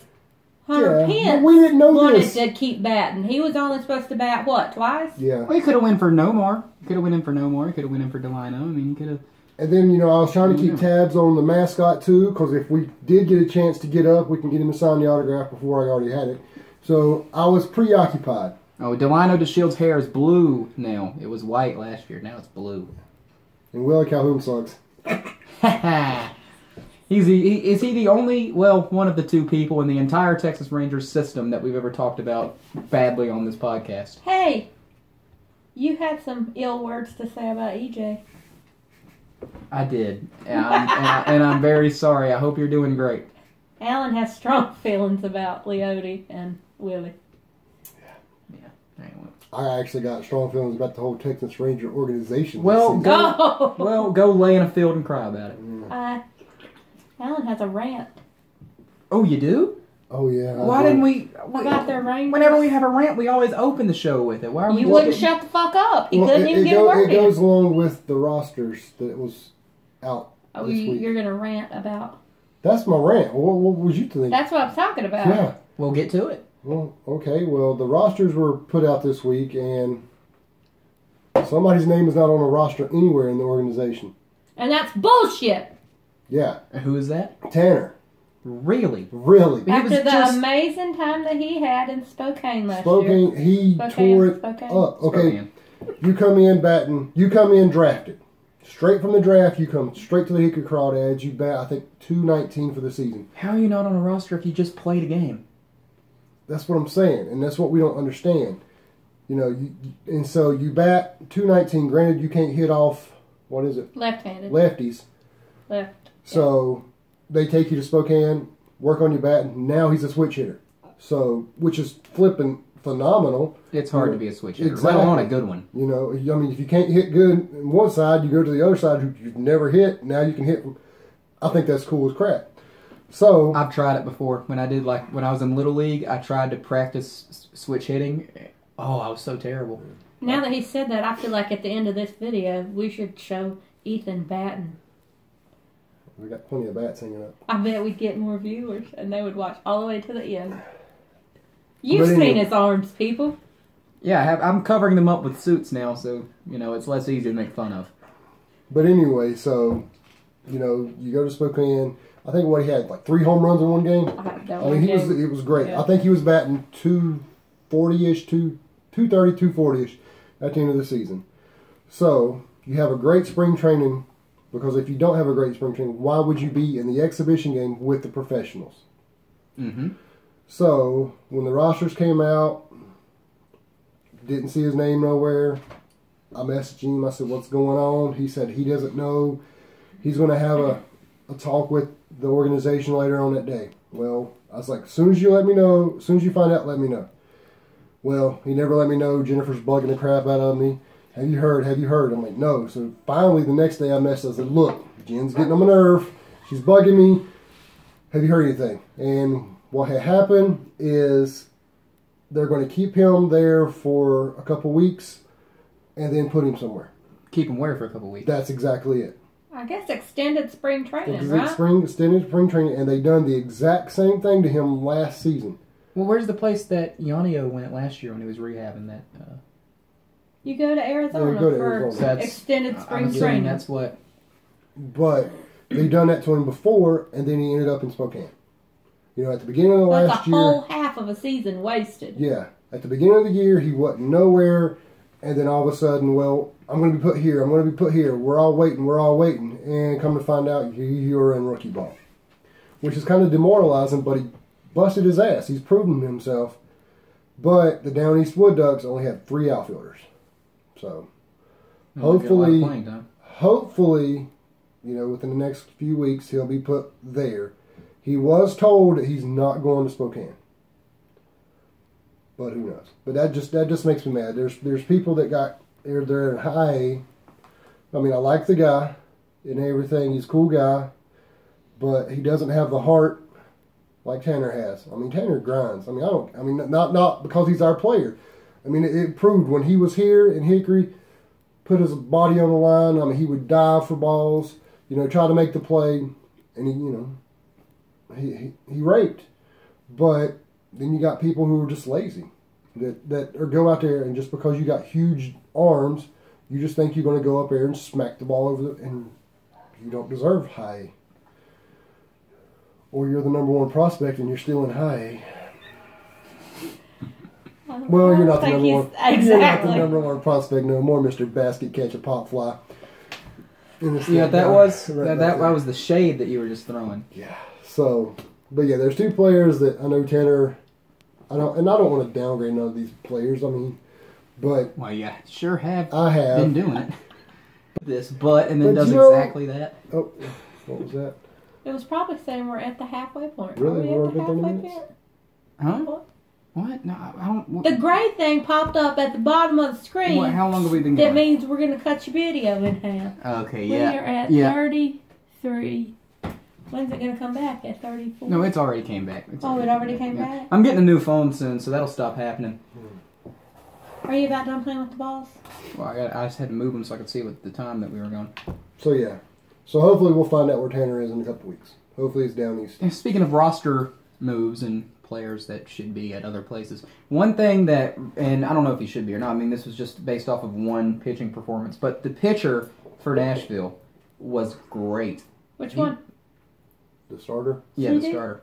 Speaker 2: Hunter Pence
Speaker 3: we didn't know
Speaker 2: wanted
Speaker 3: this.
Speaker 2: to keep batting. He was only supposed to bat, what, twice?
Speaker 3: Yeah.
Speaker 1: Well, he could have went for Nomar. He could have went in for Nomar. He could have went in for Delino. I mean, he could have...
Speaker 3: And then, I was trying to keep tabs on the mascot, too, because if we did get a chance to get up, we can get him to sign the autograph before I already had it. So, I was preoccupied.
Speaker 1: Oh, Delino DeShield's hair is blue now. It was white last year. Now it's blue.
Speaker 3: And Willie Calhoun sucks.
Speaker 1: Is he the only, one of the two people in the entire Texas Rangers system that we've ever talked about badly on this podcast?
Speaker 2: Hey, you had some ill words to say about EJ.
Speaker 1: I did. And I'm very sorry. I hope you're doing great.
Speaker 2: Alan has strong feelings about Leote and Willie.
Speaker 1: Yeah. Anyway.
Speaker 3: I actually got strong feelings about the whole Texas Ranger organization.
Speaker 1: Well,
Speaker 2: Go!
Speaker 1: Go lay in a field and cry about it.
Speaker 2: Alan has a rant.
Speaker 1: Oh, you do?
Speaker 3: Oh, yeah.
Speaker 1: Why didn't we...
Speaker 2: About their Rangers.
Speaker 1: Whenever we have a rant, we always open the show with it. Why are we
Speaker 2: You wouldn't shut the fuck up. You couldn't even get a word
Speaker 3: It goes along with the rosters that was out this week.
Speaker 2: You're going to rant about...
Speaker 3: That's my rant. What was you thinking?
Speaker 2: That's what I'm talking about.
Speaker 3: Yeah.
Speaker 1: We'll get to it.
Speaker 3: Well, okay. Well, the rosters were put out this week, and somebody's name is not on a roster anywhere in the organization.
Speaker 2: And that's bullshit.
Speaker 3: Yeah.
Speaker 1: Who is that?
Speaker 3: Tanner.
Speaker 1: Really?
Speaker 3: Really.
Speaker 2: After the amazing time that he had in Spokane last year.
Speaker 3: He tore it up. Okay.
Speaker 1: Spokane.
Speaker 3: You come in batting. You come in drafted. Straight from the draft, you come straight to the Hickory Crawdads. You bat, I think, 219 for the season.
Speaker 1: How are you not on a roster if you just played a game?
Speaker 3: That's what I'm saying, and that's what we don't understand. And so you bat 219. Granted, you can't hit off, what is it?
Speaker 2: Left-handed.
Speaker 3: Lefties.
Speaker 2: Left.
Speaker 3: So they take you to Spokane, work on your batting. Now he's a switch hitter. So, which is flipping phenomenal.
Speaker 1: It's hard to be a switch hitter,
Speaker 3: exactly.
Speaker 1: let alone a good one.
Speaker 3: If you can't hit good on one side, you go to the other side you've never hit. Now you can hit. I think that's cool as crap. So
Speaker 1: I've tried it before. When I was in Little League, I tried to practice switch hitting. Oh, I was so terrible.
Speaker 2: Now that he said that, I feel like at the end of this video, we should show Ethan batting.
Speaker 3: We got plenty of bats hanging up.
Speaker 2: I bet we'd get more viewers, and they would watch all the way to the end. You've seen his arms, people.
Speaker 1: Yeah, I'm covering them up with suits now, so, it's less easy to make fun of.
Speaker 3: But anyway, so, you go to Spokane. I think he had, 3 home runs in one game. It was great. Yeah. I think he was batting 240-ish, 230, 240-ish at the end of the season. So, you have a great spring training, because if you don't have a great spring training, why would you be in the exhibition game with the professionals?
Speaker 1: Mm-hmm.
Speaker 3: So, when the rosters came out, didn't see his name nowhere. I messaged him. I said, what's going on? He said he doesn't know. He's going to have a talk with the organization later on that day. Well, I was like, as soon as you let me know, as soon as you find out, let me know. Well, he never let me know. Jennifer's bugging the crap out of me. Have you heard? Have you heard? I'm like, no. So finally, the next day I messaged. I said, look, Jen's getting on my nerve. She's bugging me. Have you heard anything? And what had happened is they're going to keep him there for a couple weeks and then put him somewhere.
Speaker 1: Keep him where for a couple weeks?
Speaker 3: That's exactly it.
Speaker 2: I guess extended spring training, right?
Speaker 3: Extended spring training, and they done the exact same thing to him last season.
Speaker 1: Well, where's the place that Yanio went last year when he was rehabbing that?
Speaker 2: You go to Arizona for extended spring training.
Speaker 1: That's what.
Speaker 3: But they done that to him before, and then he ended up in Spokane. At the beginning of the last year,
Speaker 2: a whole half of a season wasted.
Speaker 3: Yeah, at the beginning of the year, he wasn't nowhere, and then all of a sudden, well, I'm going to be put here. I'm going to be put here. We're all waiting, and come to find out, you're in rookie ball, which is kind of demoralizing. But he busted his ass. He's proven himself. But the Down East Wood Ducks only have 3 outfielders. So, hopefully, within the next few weeks, he'll be put there. He was told that he's not going to Spokane. But who knows? But that just makes me mad. There's people that they're in high A. I mean, I like the guy and everything. He's a cool guy. But he doesn't have the heart like Tanner has. I mean, Tanner grinds. Not because he's our player. I mean, it proved when he was here in Hickory, put his body on the line. I mean, he would dive for balls, try to make the play, and he raped. But then you got people who are just lazy, that go out there and just because you got huge arms, you just think you're going to go up there and smack the ball over and you don't deserve high A. Or you're the number 1 prospect and you're still in high A. Well, you're not the number 1.
Speaker 2: Exactly.
Speaker 3: You're not the number 1 prospect no more, Mr. Basket Catch a Pop Fly.
Speaker 1: Yeah, that was the shade that you were just throwing.
Speaker 3: Yeah. So, but yeah, there's 2 players that I know Tanner. I don't want to downgrade none of these players. I mean, but
Speaker 1: well, yeah, sure have.
Speaker 3: I have
Speaker 1: been doing it. And then does exactly that.
Speaker 3: Oh, what was that?
Speaker 2: It was probably saying we're at the halfway point.
Speaker 3: Really?
Speaker 2: Are we at the halfway point?
Speaker 1: Huh? What? No, I don't. What?
Speaker 2: The gray thing popped up at the bottom of the screen.
Speaker 1: How long have we been going?
Speaker 2: That means we're going to cut your video in half.
Speaker 1: Okay, yeah.
Speaker 2: We are at 33. When's it going to come back? At 34?
Speaker 1: No, it's already came back.
Speaker 2: It already came back?
Speaker 1: I'm getting a new phone soon, so that'll stop happening.
Speaker 2: Are you about done playing with the balls?
Speaker 1: Well, I just had to move them so I could see what the time that we were going.
Speaker 3: So, yeah. So, hopefully we'll find out where Tanner is in a couple weeks. Hopefully he's down east.
Speaker 1: And speaking of roster moves and players that should be at other places, one thing that, and I don't know if he should be or not, I mean, this was just based off of one pitching performance, but the pitcher for Nashville was great.
Speaker 2: Which one?
Speaker 3: The starter?
Speaker 1: Yeah, the starter.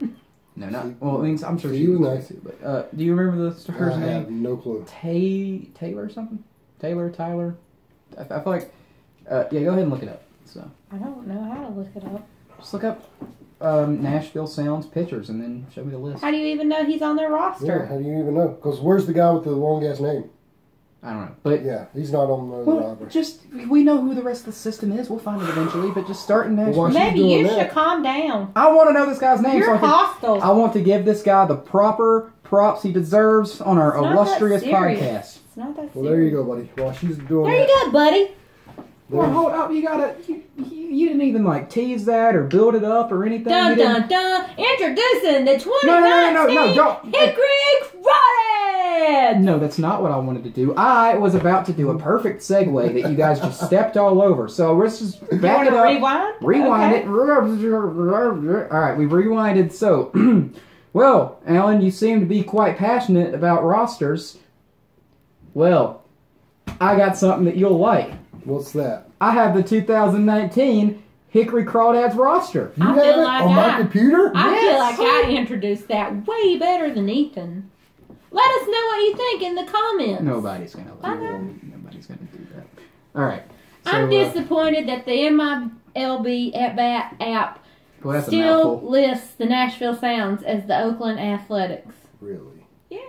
Speaker 1: No, not. Well, I mean, I'm sure
Speaker 3: she was nice.
Speaker 1: Too, but do you remember the starter's name?
Speaker 3: I have no clue.
Speaker 1: Taylor something? Tyler? I feel like. Yeah, go ahead and look it up. So.
Speaker 2: I don't know how to look it up.
Speaker 1: Just look up Nashville Sounds pitchers and then show me the list.
Speaker 2: How do you even know he's on their roster?
Speaker 3: Yeah, how do you even know? Because where's the guy with the long ass name?
Speaker 1: I don't know, but
Speaker 3: yeah, he's not on the roster.
Speaker 1: Just we know who the rest of the system is. We'll find it eventually, but just start in Nashville.
Speaker 3: Well,
Speaker 2: maybe you should calm down.
Speaker 1: I want to know this guy's name.
Speaker 2: You're hostile.
Speaker 1: I want to give this guy the proper props he deserves on our illustrious podcast.
Speaker 2: It's not that serious.
Speaker 3: Well, there you go, buddy. While she's doing
Speaker 2: there you go, buddy.
Speaker 1: Well, hold up. You gotta. You didn't even like tease that or build it up or anything.
Speaker 2: Dun dun dun! Introducing the 2019
Speaker 1: no, don't.
Speaker 2: Hickory Crawdad.
Speaker 1: No, that's not what I wanted to do. I was about to do a perfect segue that you guys just stepped all over. So let's just back it up. Rewind it. All right, we rewinded. So, well, Alan, you seem to be quite passionate about rosters. Well, I got something that you'll like.
Speaker 3: What's that?
Speaker 1: I have the 2019 Hickory Crawdads roster.
Speaker 3: You have it on my computer?
Speaker 2: I feel like I introduced that way better than Ethan. Let us know what you think in the comments.
Speaker 1: Nobody's gonna Nobody's gonna do that. All right. So,
Speaker 2: I'm disappointed that the MILB at-bat app still lists the Nashville Sounds as the Oakland Athletics.
Speaker 3: Really?
Speaker 2: Yeah.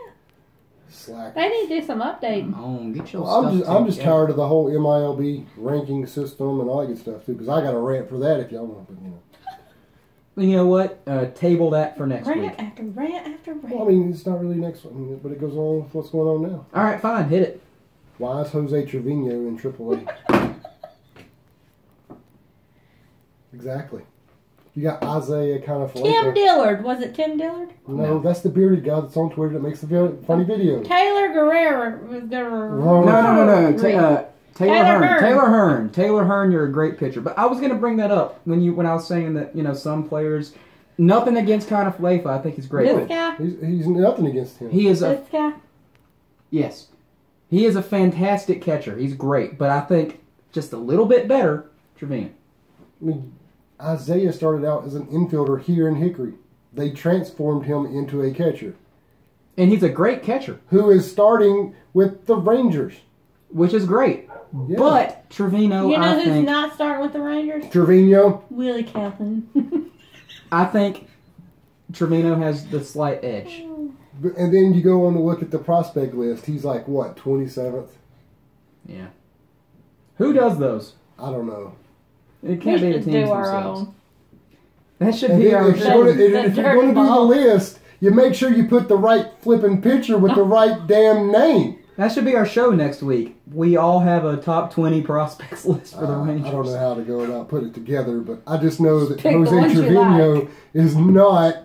Speaker 3: Slack.
Speaker 2: They need to do some updating.
Speaker 1: Get your
Speaker 3: I'm just tired of the whole MILB ranking system and all that good stuff too. Because I got a rant for that if y'all want. But
Speaker 1: you know what? Table that for next week.
Speaker 2: Rant after rant after rant.
Speaker 3: Well, I mean, it's not really next one, but it goes on with what's going on now.
Speaker 1: All right, fine, hit it.
Speaker 3: Why is Jose Trevino in AAA? Exactly. You got Isaiah kind of
Speaker 2: Tim Dillard. Was it Tim Dillard?
Speaker 3: No, that's the bearded guy that's on Twitter that makes the funny videos.
Speaker 2: Taylor Guerrero.
Speaker 1: No. Taylor Hearn. Taylor Hearn, you're a great pitcher. But I was going to bring that up when I was saying that, some players, nothing against Conor Flefa. I think he's great.
Speaker 2: This guy?
Speaker 3: He's nothing against him.
Speaker 2: This guy?
Speaker 1: Yes. He is a fantastic catcher. He's great. But I think just a little bit better, Trevino.
Speaker 3: I mean, Isaiah started out as an infielder here in Hickory. They transformed him into a catcher.
Speaker 1: And he's a great catcher.
Speaker 3: Who is starting with the Rangers.
Speaker 1: Which is great. Yeah. But Trevino,
Speaker 2: you know who's not starting with the Rangers?
Speaker 3: Trevino.
Speaker 2: Willie Calhoun.
Speaker 1: I think Trevino has the slight edge.
Speaker 3: And then you go on to look at the prospect list. He's like, what, 27th?
Speaker 1: Yeah. Who does those?
Speaker 3: I don't know.
Speaker 1: It can't be the teams themselves. That should
Speaker 3: and
Speaker 1: be our show.
Speaker 3: If you're going to do the list, you make sure you put the right flipping picture with the right damn name.
Speaker 1: That should be our show next week. We all have a top 20 prospects list for the Rangers.
Speaker 3: I don't know how to go about put it together, but I just know that Jose Trevino is not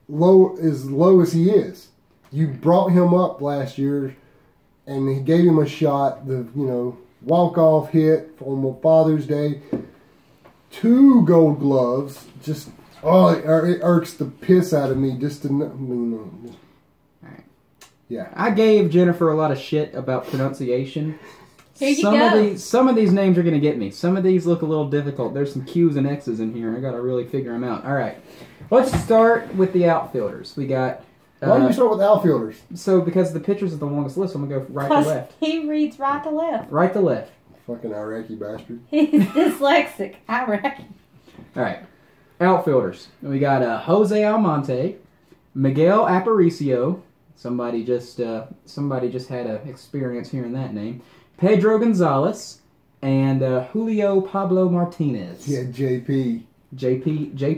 Speaker 3: as low as he is. You brought him up last year, and he gave him a shot. The walk-off hit on Father's Day. 2 Gold Gloves. Just it irks the piss out of me just to. Yeah.
Speaker 1: I gave Jennifer a lot of shit about pronunciation.
Speaker 2: Here you go.
Speaker 1: Some of these names are going to get me. Some of these look a little difficult. There's some Q's and X's in here. I got to really figure them out. All right. Let's start with the outfielders. We got...
Speaker 3: Why do you start with outfielders?
Speaker 1: So, because the pitchers are the longest list, I'm going to go right to left.
Speaker 2: He reads right to left.
Speaker 1: Right to left.
Speaker 3: Fucking Iraqi bastard.
Speaker 2: He's dyslexic. Iraqi.
Speaker 1: All right. Outfielders. We got Jose Almonte, Miguel Aparicio... Somebody just had an experience hearing that name. Pedro Gonzalez and Julio Pablo Martinez.
Speaker 3: Yeah, JPM.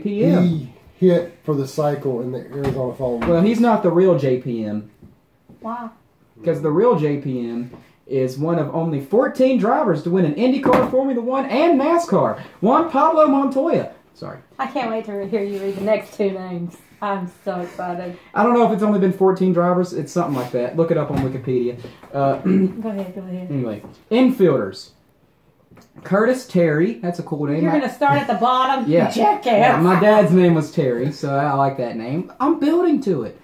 Speaker 1: He
Speaker 3: hit for the cycle in the Arizona Fall.
Speaker 1: Well, he's not the real JPM.
Speaker 2: Wow.
Speaker 1: Because the real JPM is one of only 14 drivers to win an IndyCar, Formula One, and NASCAR. Juan Pablo Montoya. Sorry.
Speaker 2: I can't wait to hear you read the next 2 names. I'm so excited.
Speaker 1: I don't know if it's only been 14 drivers. It's something like that. Look it up on Wikipedia.
Speaker 2: Go ahead.
Speaker 1: Anyway, infielders. Curtis Terry. That's a cool name.
Speaker 2: You're going to start at the bottom?
Speaker 1: Yeah.
Speaker 2: Jackass.
Speaker 1: Yeah, my dad's name was Terry, so I like that name. I'm building to it.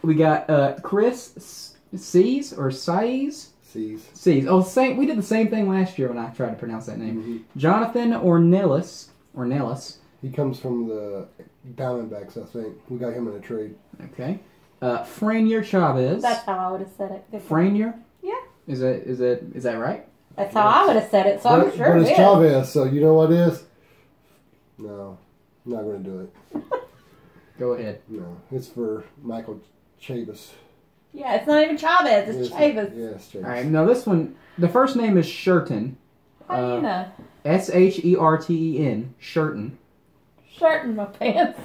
Speaker 1: We got Chris Sees or Sees? Sees. Oh, we did the same thing last year when I tried to pronounce that name.
Speaker 3: Mm-hmm.
Speaker 1: Jonathan Ornelas.
Speaker 3: He comes from the Diamondbacks, I think. We got him in a trade.
Speaker 1: Okay. Franier Chavez.
Speaker 2: That's how I would have said it.
Speaker 1: Franier?
Speaker 2: Yeah.
Speaker 1: Is that right?
Speaker 2: That's how I would have said it, so I'm sure
Speaker 3: it is. But it's Chavez, so you know what it is? No, I'm not going to do it.
Speaker 1: Go ahead.
Speaker 3: No, it's for Michael Chavis.
Speaker 2: Yeah, it's not even Chavez, it's Chavis.
Speaker 3: Yeah, it's Chavis.
Speaker 1: All right, now this one, the first name is Sherten.
Speaker 2: How do you know?
Speaker 1: Sherten. Sherten.
Speaker 2: Shirting my pants.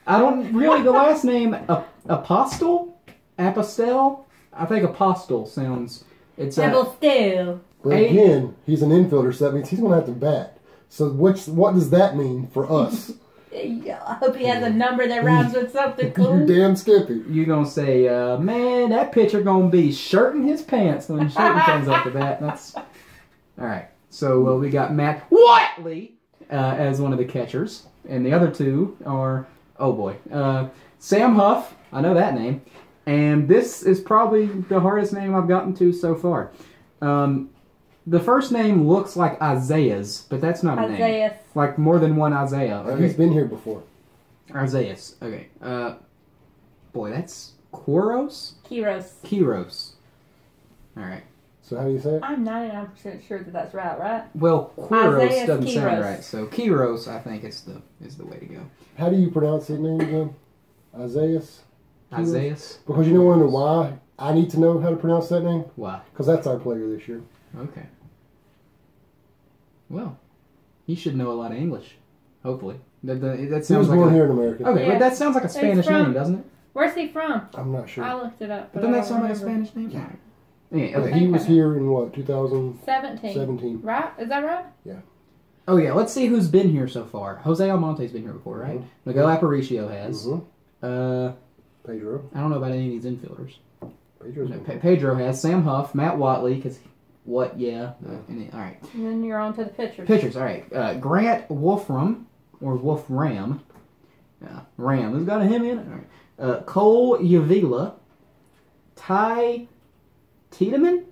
Speaker 1: I don't really, the last name, Apostle? I think Apostle sounds, it's
Speaker 2: Apostle.
Speaker 3: But again, he's an infielder, so that means he's going to have to bat. So what does that mean for us?
Speaker 2: I hope he has a number that rhymes with something cool.
Speaker 3: You damn Skippy.
Speaker 1: You're going to say, man, that pitcher going to be shirting his pants when shooting comes up the bat. That's... All right. So we got Matt Watley as one of the catchers. And the other two are, oh boy, Sam Huff. I know that name. And this is probably the hardest name I've gotten to so far. The first name looks like Isaiah's, but that's not a name.
Speaker 2: Isaiah.
Speaker 1: Like more than one Isaiah.
Speaker 3: Okay. He's been here before.
Speaker 1: Isaiah's. Okay. Boy, that's Quiros? Quiros. All right.
Speaker 3: So how do you say it?
Speaker 2: I'm 99% sure that that's right?
Speaker 1: Well, Quiros
Speaker 2: Isaiah's
Speaker 1: doesn't sound
Speaker 2: Quiros.
Speaker 1: right, so Quiros, I think, is the way to go.
Speaker 3: How do you pronounce his name again? Isaiah's?
Speaker 1: Isaiah's?
Speaker 3: Because you know why I need to know how to pronounce that name?
Speaker 1: Why?
Speaker 3: Because that's our player this year.
Speaker 1: Okay. Well, he should know a lot of English. Hopefully. That sounds
Speaker 3: he was
Speaker 1: like
Speaker 3: born here in America.
Speaker 1: Okay,
Speaker 2: Yeah.
Speaker 1: but that sounds like a Spanish name, doesn't it?
Speaker 2: Where's he from?
Speaker 3: I'm not sure.
Speaker 2: I looked it up.
Speaker 1: But doesn't that sound like a Spanish name?
Speaker 3: Yeah.
Speaker 1: Yeah, okay.
Speaker 3: He was here in what, 2017?
Speaker 2: 17. Right? Is that right?
Speaker 3: Yeah.
Speaker 1: Oh yeah, let's see who's been here so far. Jose Almonte's been here before, right? Miguel Aparicio has.
Speaker 3: Pedro.
Speaker 1: I don't know about any of these infielders.
Speaker 3: Pedro's
Speaker 1: Pedro has. Sam Huff, Matt Watley, because what? Yeah. All right.
Speaker 2: And then you're on to the pitchers.
Speaker 1: Pitchers. All right. Grant Wolfram or Wolfram. Ram. Who's got a him in it? All right. Cole Yavila. Ty Tiedemann.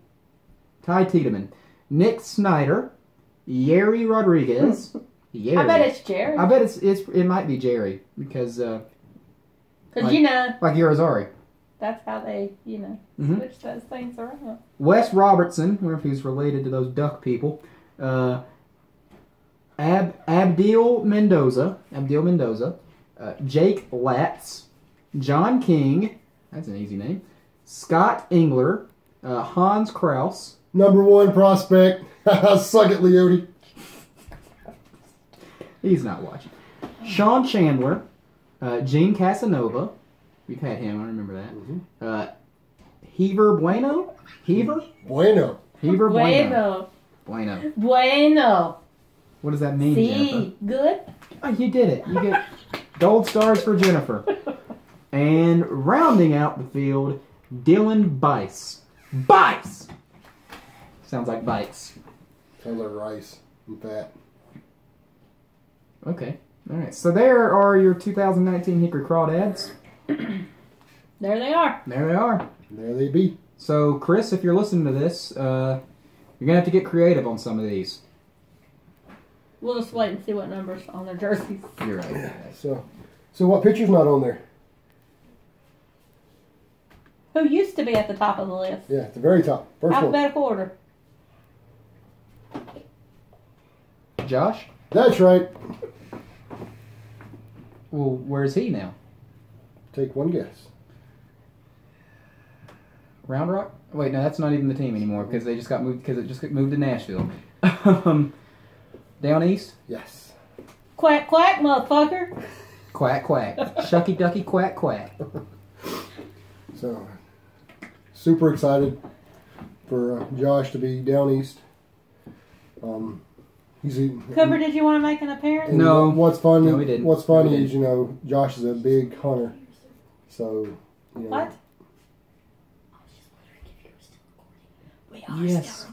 Speaker 1: Nick Snyder. Yeri Rodriguez. Yeri.
Speaker 2: I bet it's Jerry.
Speaker 1: I bet it might be Jerry because
Speaker 2: Because,
Speaker 1: like Urizari.
Speaker 2: that's how they, switch those things around.
Speaker 1: Wes Robertson, I wonder if he's related to those duck people. Abdil Mendoza. Jake Latz. John King. That's an easy name. Scott Engler. Hans Kraus.
Speaker 3: number one prospect. Suck it, Leote.
Speaker 1: He's not watching. Sean Chandler. Gene Casanova. We've had him, I remember that.
Speaker 3: Mm-hmm.
Speaker 1: Heaver Bueno?
Speaker 3: Bueno.
Speaker 1: Heaver Bueno. What does that mean, Jennifer?
Speaker 2: Good?
Speaker 1: Oh, you did it. You get gold stars for Jennifer. And rounding out the field, Dylan Bice. Bice! Sounds like bikes.
Speaker 3: Sounds like rice and fat.
Speaker 1: Okay. All right. So there are your 2019 Hickory Crawdads.
Speaker 2: There they are.
Speaker 1: There they are.
Speaker 3: There they be.
Speaker 1: So, Chris, if you're listening to this, you're going to have to get creative on some of these.
Speaker 2: We'll just wait and see what numbers on their jerseys.
Speaker 1: You're right.
Speaker 3: So what picture's not on there?
Speaker 2: Who used to be at the top of the list?
Speaker 3: Yeah, at the very top. First one.
Speaker 2: Alphabetical order.
Speaker 1: Josh?
Speaker 3: That's right.
Speaker 1: Well, where's he now?
Speaker 3: Take one guess.
Speaker 1: Round Rock? Wait, no, that's not even the team anymore because they just got moved because it just got moved to Nashville. Down east?
Speaker 3: Yes.
Speaker 2: Quack, quack, motherfucker.
Speaker 1: Quack, quack. Shucky, ducky, quack, quack.
Speaker 3: So, super excited for Josh to be down east.
Speaker 2: Cooper, did you want to make an appearance?
Speaker 1: No.
Speaker 3: What's funny?
Speaker 1: No, we didn't.
Speaker 3: What's funny
Speaker 1: No, we
Speaker 3: is Josh is a big hunter, so
Speaker 2: What?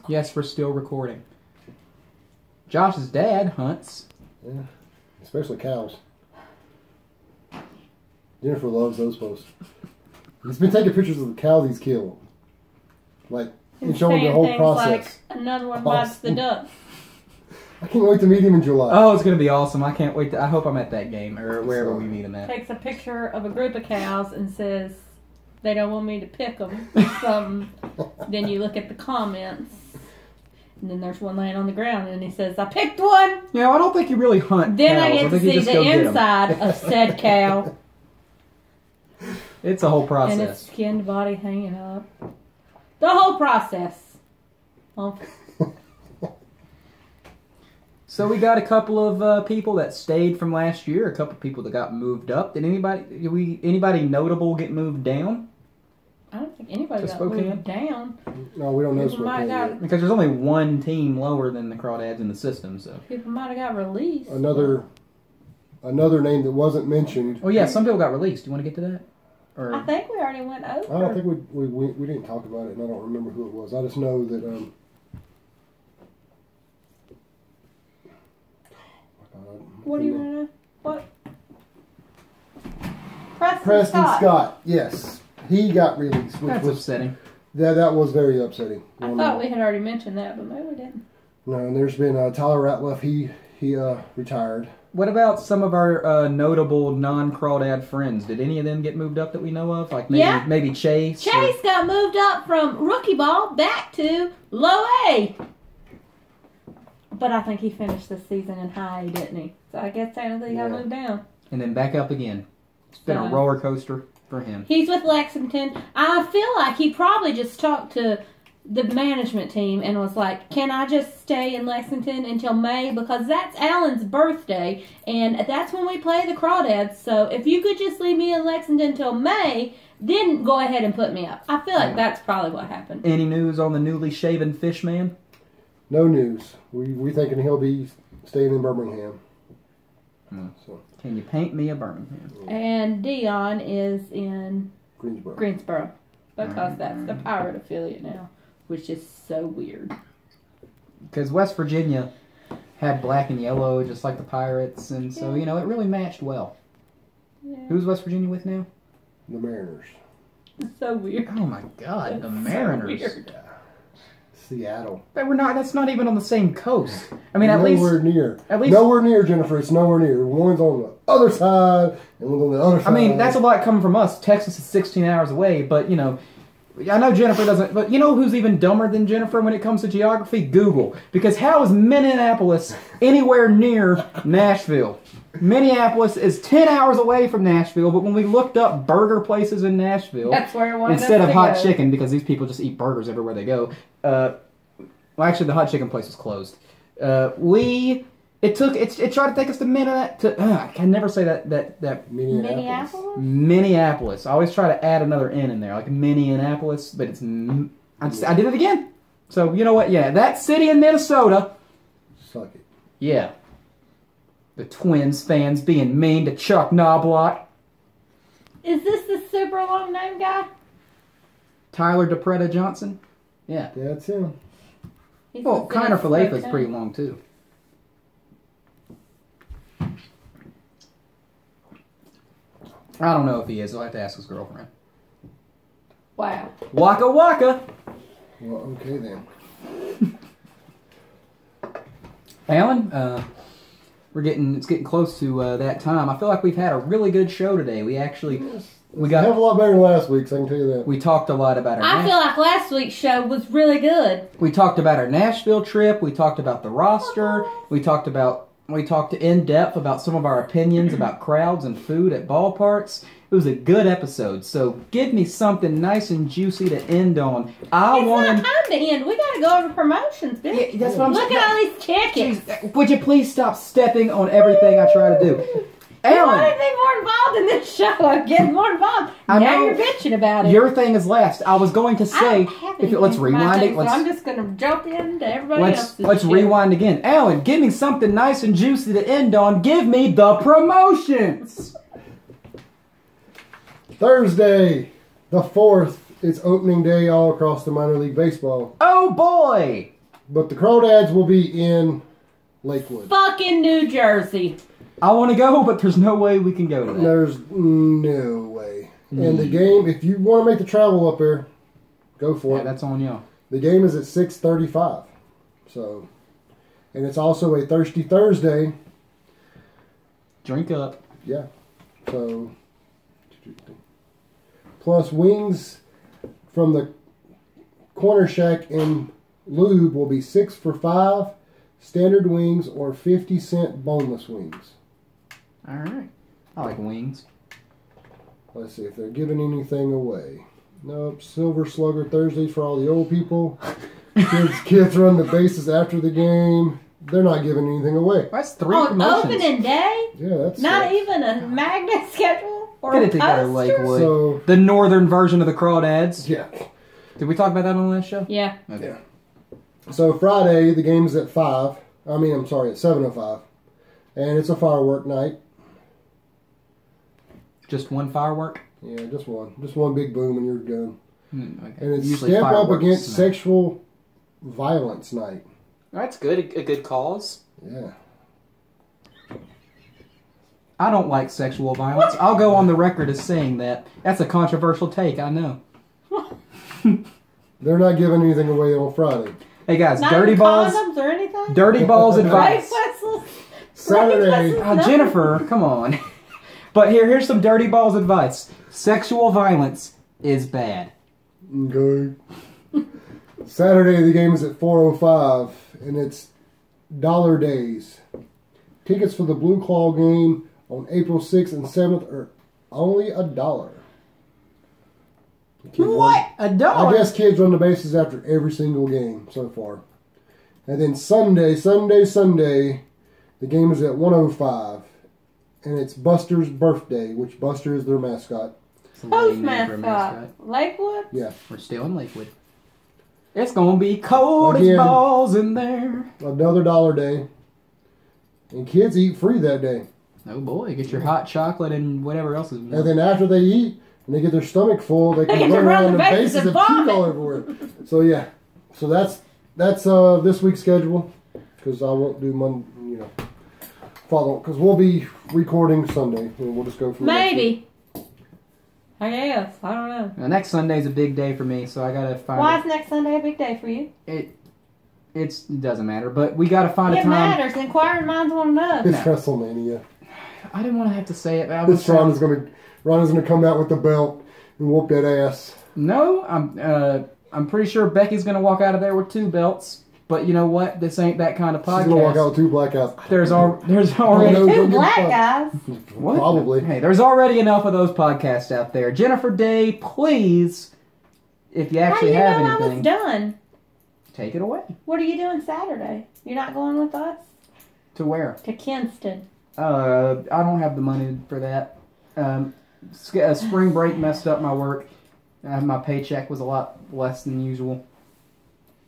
Speaker 1: Yes, we're still recording. Josh's dad hunts.
Speaker 3: Yeah, especially cows. Jennifer loves those posts. He's been taking pictures of the cows he's killed, and showing the whole process.
Speaker 2: Like another one bites the duck.
Speaker 3: I can't wait to meet him in July.
Speaker 1: Oh, it's going to be awesome. I can't wait. I hope I'm at that game or wherever we meet him at.
Speaker 2: Takes a picture of a group of cows and says, they don't want me to pick them. Then you look at the comments, and then there's one laying on the ground, and he says, I picked one!
Speaker 1: Yeah, I don't think you really hunt
Speaker 2: Then
Speaker 1: cows.
Speaker 2: I get to
Speaker 1: think you
Speaker 2: see
Speaker 1: just
Speaker 2: the
Speaker 1: go get 'em.
Speaker 2: inside of said cow.
Speaker 1: It's a whole process.
Speaker 2: And its skinned body hanging up. The whole process.
Speaker 1: So we got a couple of people that stayed from last year, a couple of people that got moved up. Did anybody notable get moved down?
Speaker 2: I don't think anybody got moved down.
Speaker 3: No, we don't know Spokane yet.
Speaker 1: Because there's only one team lower than the Crawdads in the system, so.
Speaker 2: People might have got released.
Speaker 3: Another name that wasn't mentioned.
Speaker 1: Oh, yeah, some people got released. Do you want to get to that? Or...
Speaker 2: I think we already went over.
Speaker 3: I don't think we didn't talk about it, and I don't remember who it was. I just know that...
Speaker 2: what do you want to know? What?
Speaker 3: Preston Scott, yes. He got released. Which
Speaker 1: That's
Speaker 3: was
Speaker 1: upsetting.
Speaker 3: That was very upsetting.
Speaker 2: I thought we had already mentioned that, but maybe we didn't.
Speaker 3: No, and there's been Tyler Ratliff. He retired.
Speaker 1: What about some of our notable non-Crawdad friends? Did any of them get moved up that we know of? Like maybe Chase?
Speaker 2: Chase got moved up from rookie ball back to low A. But I think he finished the season in high A, didn't he? So I guess technically he got moved down.
Speaker 1: And then back up again. It's been a roller coaster for him.
Speaker 2: He's with Lexington. I feel like he probably just talked to the management team and was like, can I just stay in Lexington until May? Because that's Alan's birthday, and that's when we play the Crawdads. So if you could just leave me in Lexington until May, then go ahead and put me up. I feel like that's probably what happened.
Speaker 1: Any news on the newly shaven fish man?
Speaker 3: No news. We thinking he'll be staying in Birmingham. So.
Speaker 1: Can you paint me a Birmingham?
Speaker 2: And Dion is in
Speaker 3: Greensboro.
Speaker 2: Because that's the Pirate affiliate now, which is so weird.
Speaker 1: Because West Virginia had black and yellow just like the Pirates, and so, it really matched well. Yeah. Who's West Virginia with now?
Speaker 3: The Mariners.
Speaker 2: It's so weird.
Speaker 1: Oh my God, the Mariners.
Speaker 2: So weird.
Speaker 3: Seattle.
Speaker 1: But that's not even on the same coast. I mean,
Speaker 3: nowhere near, Jennifer. It's nowhere near. One's on the other side, and one's on the other side.
Speaker 1: I mean, that's a lot coming from us. Texas is 16 hours away, but, I know Jennifer doesn't, but you know who's even dumber than Jennifer when it comes to geography? Google. Because how is Minneapolis anywhere near Nashville? Minneapolis is 10 hours away from Nashville, but when we looked up burger places in Nashville,
Speaker 2: that's where
Speaker 1: instead of hot chicken, because these people just eat burgers everywhere they go, actually the hot chicken place was closed. It tried to take us to Minneapolis. I can never say that Minneapolis. I always try to add another N in there, like Minneapolis, but it's I did it again. So you know what? Yeah, that city in Minnesota.
Speaker 3: Suck it.
Speaker 1: Yeah. The Twins fans being mean to Chuck Knobloch.
Speaker 2: Is this the super long name guy?
Speaker 1: Tyler DePreta Johnson? Yeah.
Speaker 3: That's him.
Speaker 1: Well, Kiner Falefa is pretty long, too. I don't know if he is. I'll have to ask his girlfriend.
Speaker 2: Wow.
Speaker 1: Waka waka!
Speaker 3: Well, okay then.
Speaker 1: Alan, it's getting close to that time. I feel like we've had a really good show today. We actually... We got
Speaker 3: a lot better than last week's, I can tell you that.
Speaker 1: We talked a lot about
Speaker 2: I feel like last week's show was really good.
Speaker 1: We talked about our Nashville trip. We talked about the roster. We talked in depth about some of our opinions about crowds and food at ballparks. It was a good episode. So give me something nice and juicy to end on.
Speaker 2: It's not time to end. We got to go over promotions, bitch.
Speaker 1: Yeah, that's what I'm saying.
Speaker 2: Look at all these tickets.
Speaker 1: Jeez, would you please stop stepping on everything I try to do?
Speaker 2: You want to be more involved in this show. I'm getting more involved. Now you're bitching about it.
Speaker 1: Your thing is last. I was going to say, let's rewind it.
Speaker 2: I'm just going to jump into everybody else's
Speaker 1: Let's rewind again. Alan, give me something nice and juicy to end on. Give me the promotions.
Speaker 3: Thursday, the 4th, it's opening day all across the minor league baseball.
Speaker 1: Oh, boy.
Speaker 3: But the Crawdads will be in Lakewood.
Speaker 2: Fucking New Jersey.
Speaker 1: I want to go, but there's no way we can go to that.
Speaker 3: There's no way. And the game, if you want to make the travel up there, go for it.
Speaker 1: Yeah, that's on y'all.
Speaker 3: The game is at 6:35. So, and it's also a Thirsty Thursday.
Speaker 1: Drink up.
Speaker 3: Yeah. So, plus wings from the Corner Shack in Lube will be 6 for $5. Standard wings or 50-cent boneless wings.
Speaker 1: All right. I like wings.
Speaker 3: Let's see if they're giving anything away. Nope. Silver Slugger Thursdays for all the old people. Kids run the bases after the game. They're not giving anything away.
Speaker 1: That's 3 promotions.
Speaker 2: On opening day?
Speaker 3: Yeah, that's...
Speaker 2: Not even a magnet schedule? Or
Speaker 1: Get it together,
Speaker 2: posters?
Speaker 1: Lakewood.
Speaker 3: So,
Speaker 1: The northern version of the crawdads.
Speaker 3: yeah.
Speaker 1: Did we talk about that on the last show?
Speaker 2: Yeah.
Speaker 1: Okay.
Speaker 3: Yeah. So Friday, the game's at 5. I mean, I'm sorry, at 7:05. And it's a firework night.
Speaker 1: Just one firework?
Speaker 3: Yeah, just one. Just one big boom and you're done.
Speaker 1: Okay.
Speaker 3: And it's
Speaker 1: Usually
Speaker 3: Step Up
Speaker 1: fireworks
Speaker 3: Against
Speaker 1: night.
Speaker 3: Sexual Violence Night.
Speaker 4: That's good. A good cause.
Speaker 3: Yeah.
Speaker 1: I don't like sexual violence. I'll go on the record as saying that. That's a controversial take, I know.
Speaker 3: They're not giving anything away on Friday.
Speaker 1: Hey guys,
Speaker 2: Not
Speaker 1: dirty
Speaker 2: even
Speaker 1: balls.
Speaker 2: condoms or anything?
Speaker 1: Dirty balls
Speaker 2: Rape
Speaker 1: advice.
Speaker 2: whistles?
Speaker 3: Saturday.
Speaker 1: Jennifer, come on. But here's some dirty balls advice. Sexual violence is bad.
Speaker 3: Okay. Saturday, the game is at 4:05, and it's Dollar Days. Tickets for the Blue Claw game on April 6th and 7th are only $1.
Speaker 1: What?
Speaker 3: I
Speaker 1: $1?
Speaker 3: guess kids run the bases after every single game so far. And then Sunday, the game is at 1:05, and it's Buster's birthday, which Buster is their mascot.
Speaker 1: It's a
Speaker 2: Who's
Speaker 1: lame name for a
Speaker 2: mascot? Lakewood?
Speaker 3: Yeah,
Speaker 1: We're still in Lakewood. It's gonna be cold as
Speaker 3: Again.
Speaker 1: balls in there.
Speaker 3: another dollar day. And kids eat free that day.
Speaker 1: Oh boy, get your hot chocolate and whatever else is.
Speaker 3: And then after they eat, and they get their stomach full, they
Speaker 2: They
Speaker 3: can
Speaker 2: get to
Speaker 3: run
Speaker 2: run
Speaker 3: around
Speaker 2: the
Speaker 3: the
Speaker 2: bases
Speaker 3: bases
Speaker 2: and
Speaker 3: and puke
Speaker 2: vomit.
Speaker 3: all everywhere. So yeah, so that's this week's schedule, because I won't do Monday, follow, because we'll be recording Sunday, and we'll just go from next week.
Speaker 2: Maybe. I guess. I don't know.
Speaker 1: Now, next Sunday's a big day for me, so I gotta find.
Speaker 2: Why is next Sunday a big day for you?
Speaker 1: It doesn't matter, but we gotta find a
Speaker 2: It
Speaker 1: time.
Speaker 2: matters. Inquiring minds want to know.
Speaker 3: It's WrestleMania.
Speaker 1: I didn't want to have to say it, but I was
Speaker 3: This Ron's gonna come out with the belt and whoop that ass.
Speaker 1: No, I'm pretty sure Becky's gonna walk out of there with 2 belts. But you know what? This ain't that kind of podcast.
Speaker 3: She's gonna walk out with 2 blackouts.
Speaker 1: There's already
Speaker 3: No,
Speaker 2: Two
Speaker 3: don't give a
Speaker 2: black
Speaker 3: fuck.
Speaker 2: guys.
Speaker 1: what?
Speaker 3: Probably.
Speaker 1: Hey, there's already enough of those podcasts out there. Jennifer Day, please, if you
Speaker 2: How do
Speaker 1: actually
Speaker 2: you
Speaker 1: have
Speaker 2: know I was
Speaker 1: anything,
Speaker 2: done?
Speaker 1: take it away.
Speaker 2: What are you doing Saturday? You're not going with us?
Speaker 1: To where?
Speaker 2: To Kinston.
Speaker 1: I don't have the money for that. Spring break messed up my work. My paycheck was a lot less than usual.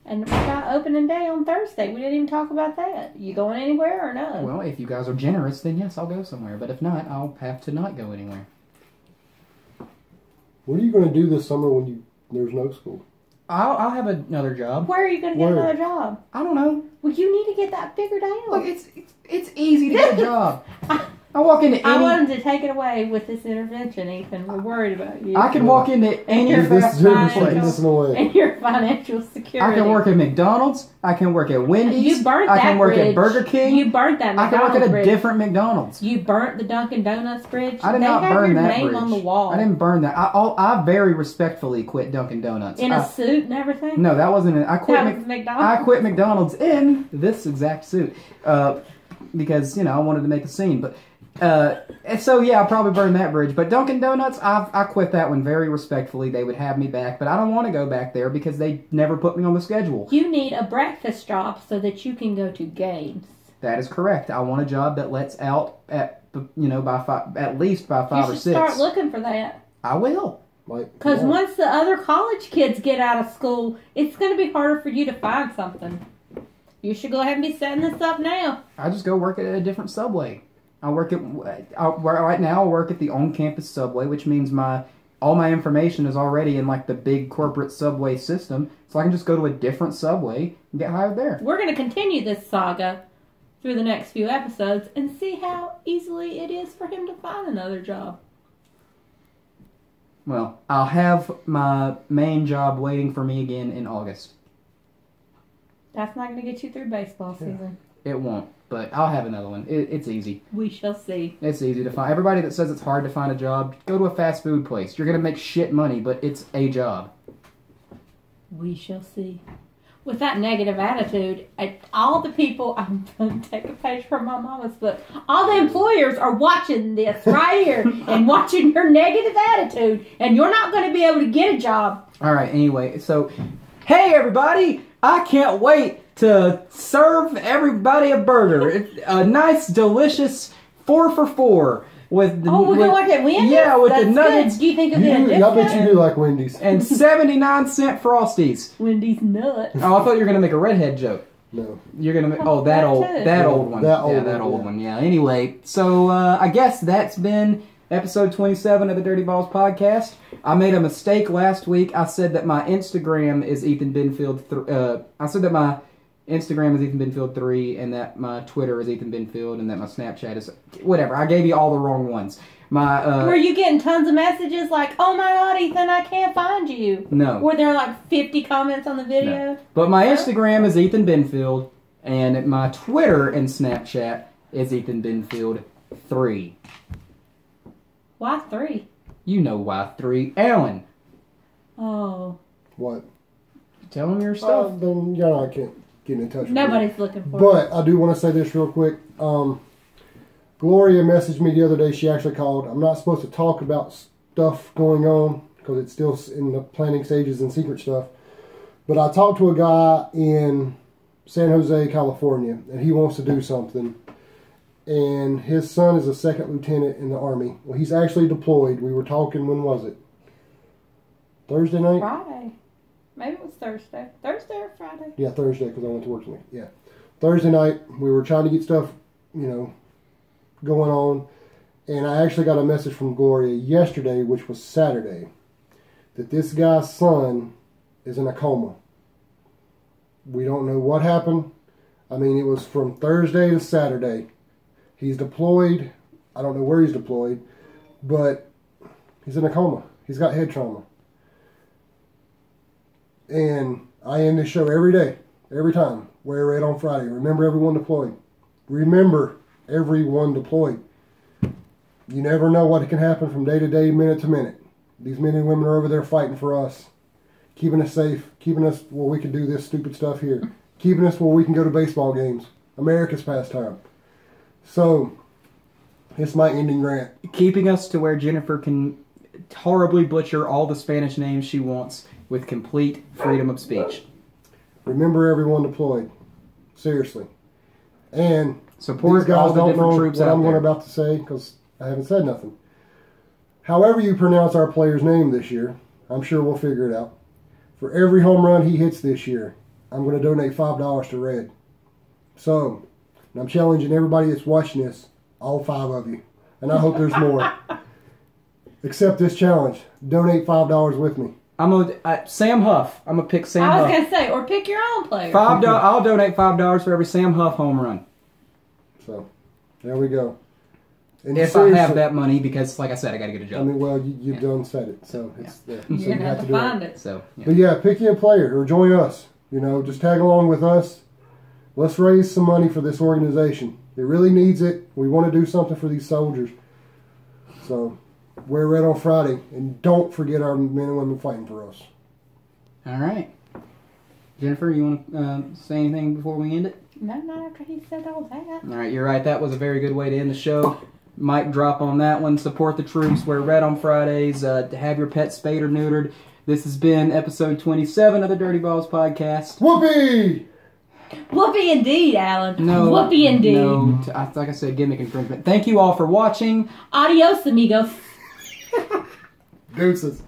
Speaker 2: And we got opening day on Thursday. We didn't even talk about that. You going anywhere or no?
Speaker 1: Well, if you guys are generous, then yes, I'll go somewhere. But if not, I'll have to not go anywhere.
Speaker 3: What are you gonna do this summer when there's no school?
Speaker 1: I'll have another job.
Speaker 2: Where are you going to get
Speaker 3: Where?
Speaker 2: another job?
Speaker 1: I don't know.
Speaker 2: Well, you need to get that figured out.
Speaker 1: Look, it's easy to get a job. I walk into
Speaker 2: I
Speaker 1: any.
Speaker 2: wanted to take it away with this intervention, Ethan. We're worried about you.
Speaker 1: I can walk into any
Speaker 2: You're
Speaker 3: This
Speaker 2: fast
Speaker 3: Jennifer's
Speaker 2: financial.
Speaker 3: taking this away.
Speaker 2: and your financial security.
Speaker 1: I can work at McDonald's. I can work at Wendy's.
Speaker 2: You burnt
Speaker 1: I
Speaker 2: that
Speaker 1: can work
Speaker 2: bridge.
Speaker 1: at Burger King.
Speaker 2: You burnt that
Speaker 1: I can
Speaker 2: McDonald's
Speaker 1: work at a
Speaker 2: bridge.
Speaker 1: different McDonald's.
Speaker 2: You burnt the Dunkin' Donuts bridge.
Speaker 1: I did
Speaker 2: they
Speaker 1: not
Speaker 2: have
Speaker 1: burn
Speaker 2: your
Speaker 1: that
Speaker 2: name
Speaker 1: bridge.
Speaker 2: on the wall.
Speaker 1: I didn't burn that. I very respectfully quit Dunkin' Donuts.
Speaker 2: In a suit and everything?
Speaker 1: No, that wasn't it. I quit.
Speaker 2: That was McDonald's?
Speaker 1: I quit McDonald's in this exact suit because I wanted to make a scene. But so yeah, I'll probably burn that bridge. But Dunkin' Donuts, I quit that one very respectfully. They would have me back, but I don't want to go back there because they never put me on the schedule.
Speaker 2: You need a breakfast job so that you can go to games.
Speaker 1: That is correct. I want a job that lets out at at least by 5
Speaker 2: You
Speaker 1: or
Speaker 2: should
Speaker 1: 6.
Speaker 2: start looking for that.
Speaker 1: I will.
Speaker 2: Because once the other college kids get out of school, it's going to be harder for you to find something. You should go ahead and be setting this up now.
Speaker 1: I just go work at a different Subway. Right now I work at the on-campus Subway, which means all my information is already in like the big corporate Subway system, so I can just go to a different Subway and get hired there.
Speaker 2: We're going to continue this saga through the next few episodes and see how easily it is for him to find another job.
Speaker 1: Well, I'll have my main job waiting for me again in August.
Speaker 2: That's not going to get you through baseball season.
Speaker 1: It won't, but I'll have another one. It's easy.
Speaker 2: We shall see.
Speaker 1: It's easy to find. Everybody that says it's hard to find a job, go to a fast food place. You're going to make shit money, but it's a job.
Speaker 2: We shall see. With that negative attitude, all the people, I'm going to take a page from my mama's book, all the employers are watching this right here and watching your negative attitude, and you're not going to be able to get a job.
Speaker 1: All right, anyway, so, hey everybody, I can't wait to serve everybody a burger. It's a nice, delicious 4 for $4 with the
Speaker 2: we're gonna work at Wendy's.
Speaker 1: Yeah, with
Speaker 2: That's
Speaker 1: the nuggets.
Speaker 2: Good. Do you think it'll be a discount?
Speaker 3: I bet you do like Wendy's.
Speaker 1: And 79-cent Frosties.
Speaker 2: Wendy's nuts.
Speaker 1: Oh, I thought you were gonna make a redhead joke.
Speaker 3: No.
Speaker 1: You're gonna make that old one.
Speaker 3: That old
Speaker 1: one. Yeah. Anyway, so I guess that's been episode 27 of the Dirty Balls podcast. I made a mistake last week. I said that my Instagram is Ethan Benfield. I said that my Instagram is Ethan Benfield 3, and that my Twitter is Ethan Benfield, and that my Snapchat is whatever. I gave you all the wrong ones.
Speaker 2: Were you getting tons of messages like, "Oh my God, Ethan, I can't find you"?
Speaker 1: No.
Speaker 2: Were there like 50 comments on the video?
Speaker 1: No. But my Instagram is Ethan Benfield, and my Twitter and Snapchat is Ethan Benfield 3.
Speaker 2: Why 3?
Speaker 1: You know why 3. Alan.
Speaker 2: Oh.
Speaker 3: What?
Speaker 1: Tell him your stuff.
Speaker 3: Then y'all can't get in touch with me.
Speaker 2: Nobody's looking for
Speaker 3: But I do want to say this real quick. Gloria messaged me the other day. She actually called. I'm not supposed to talk about stuff going on because it's still in the planning stages and secret stuff. But I talked to a guy in San Jose, California, and he wants to do something. And his son is a second lieutenant in the Army. Well, he's actually deployed. We were talking, when was it? Thursday night?
Speaker 2: Friday. Maybe it was Thursday. Thursday or Friday?
Speaker 3: Yeah, Thursday, because I went to work tonight. Yeah. Thursday night, we were trying to get stuff, going on. And I actually got a message from Gloria yesterday, which was Saturday, that this guy's son is in a coma. We don't know what happened. I mean, it was from Thursday to Saturday. He's deployed. I don't know where he's deployed, but he's in a coma. He's got head trauma. And I end this show every day, every time. Wear red on Friday. Remember everyone deployed. Remember everyone deployed. You never know what can happen from day to day, minute to minute. These men and women are over there fighting for us, keeping us safe, keeping us where we can do this stupid stuff here, keeping us where we can go to baseball games, America's pastime. So, it's my ending rant.
Speaker 1: Keeping us to where Jennifer can horribly butcher all the Spanish names she wants with complete freedom of speech.
Speaker 3: Remember everyone deployed. Seriously. And
Speaker 1: support
Speaker 3: these guys
Speaker 1: all the
Speaker 3: don't
Speaker 1: different
Speaker 3: know
Speaker 1: troops
Speaker 3: what
Speaker 1: out
Speaker 3: I'm
Speaker 1: there.
Speaker 3: about to say because I haven't said nothing. However you pronounce our player's name this year, I'm sure we'll figure it out. For every home run he hits this year, I'm going to donate $5 to Red. So, I'm challenging everybody that's watching this, all 5 of you. And I hope there's more. Accept this challenge. Donate $5 with me.
Speaker 1: I'm gonna Sam Huff. I'm gonna pick Sam Huff.
Speaker 2: I was gonna say, or pick your own player.
Speaker 1: $5. I'll donate $5 for every Sam Huff home run.
Speaker 3: So, there we go. And
Speaker 1: if I have that money, because like I said, I got to get a job.
Speaker 3: I mean, well, you've done said it, so it's there.
Speaker 2: You're
Speaker 3: so
Speaker 2: gonna have to find it.
Speaker 1: So, yeah.
Speaker 3: But yeah, pick you a player or join us. Just tag along with us. Let's raise some money for this organization. It really needs it. We want to do something for these soldiers. So, wear red on Friday, and don't forget our men and women fighting for us.
Speaker 1: All right. Jennifer, you want to say anything before we end it?
Speaker 2: No, not after he said all that.
Speaker 1: All right, you're right. That was a very good way to end the show. Mic drop on that one. Support the troops. Wear red on Fridays. Have your pet spayed or neutered. This has been episode 27 of the Dirty Balls podcast.
Speaker 3: Whoopee!
Speaker 2: Whoopee indeed, Alan.
Speaker 1: No.
Speaker 2: Whoopee indeed.
Speaker 1: No. Like I said, gimmick infringement. Thank you all for watching.
Speaker 2: Adios, amigos.
Speaker 3: Deuces.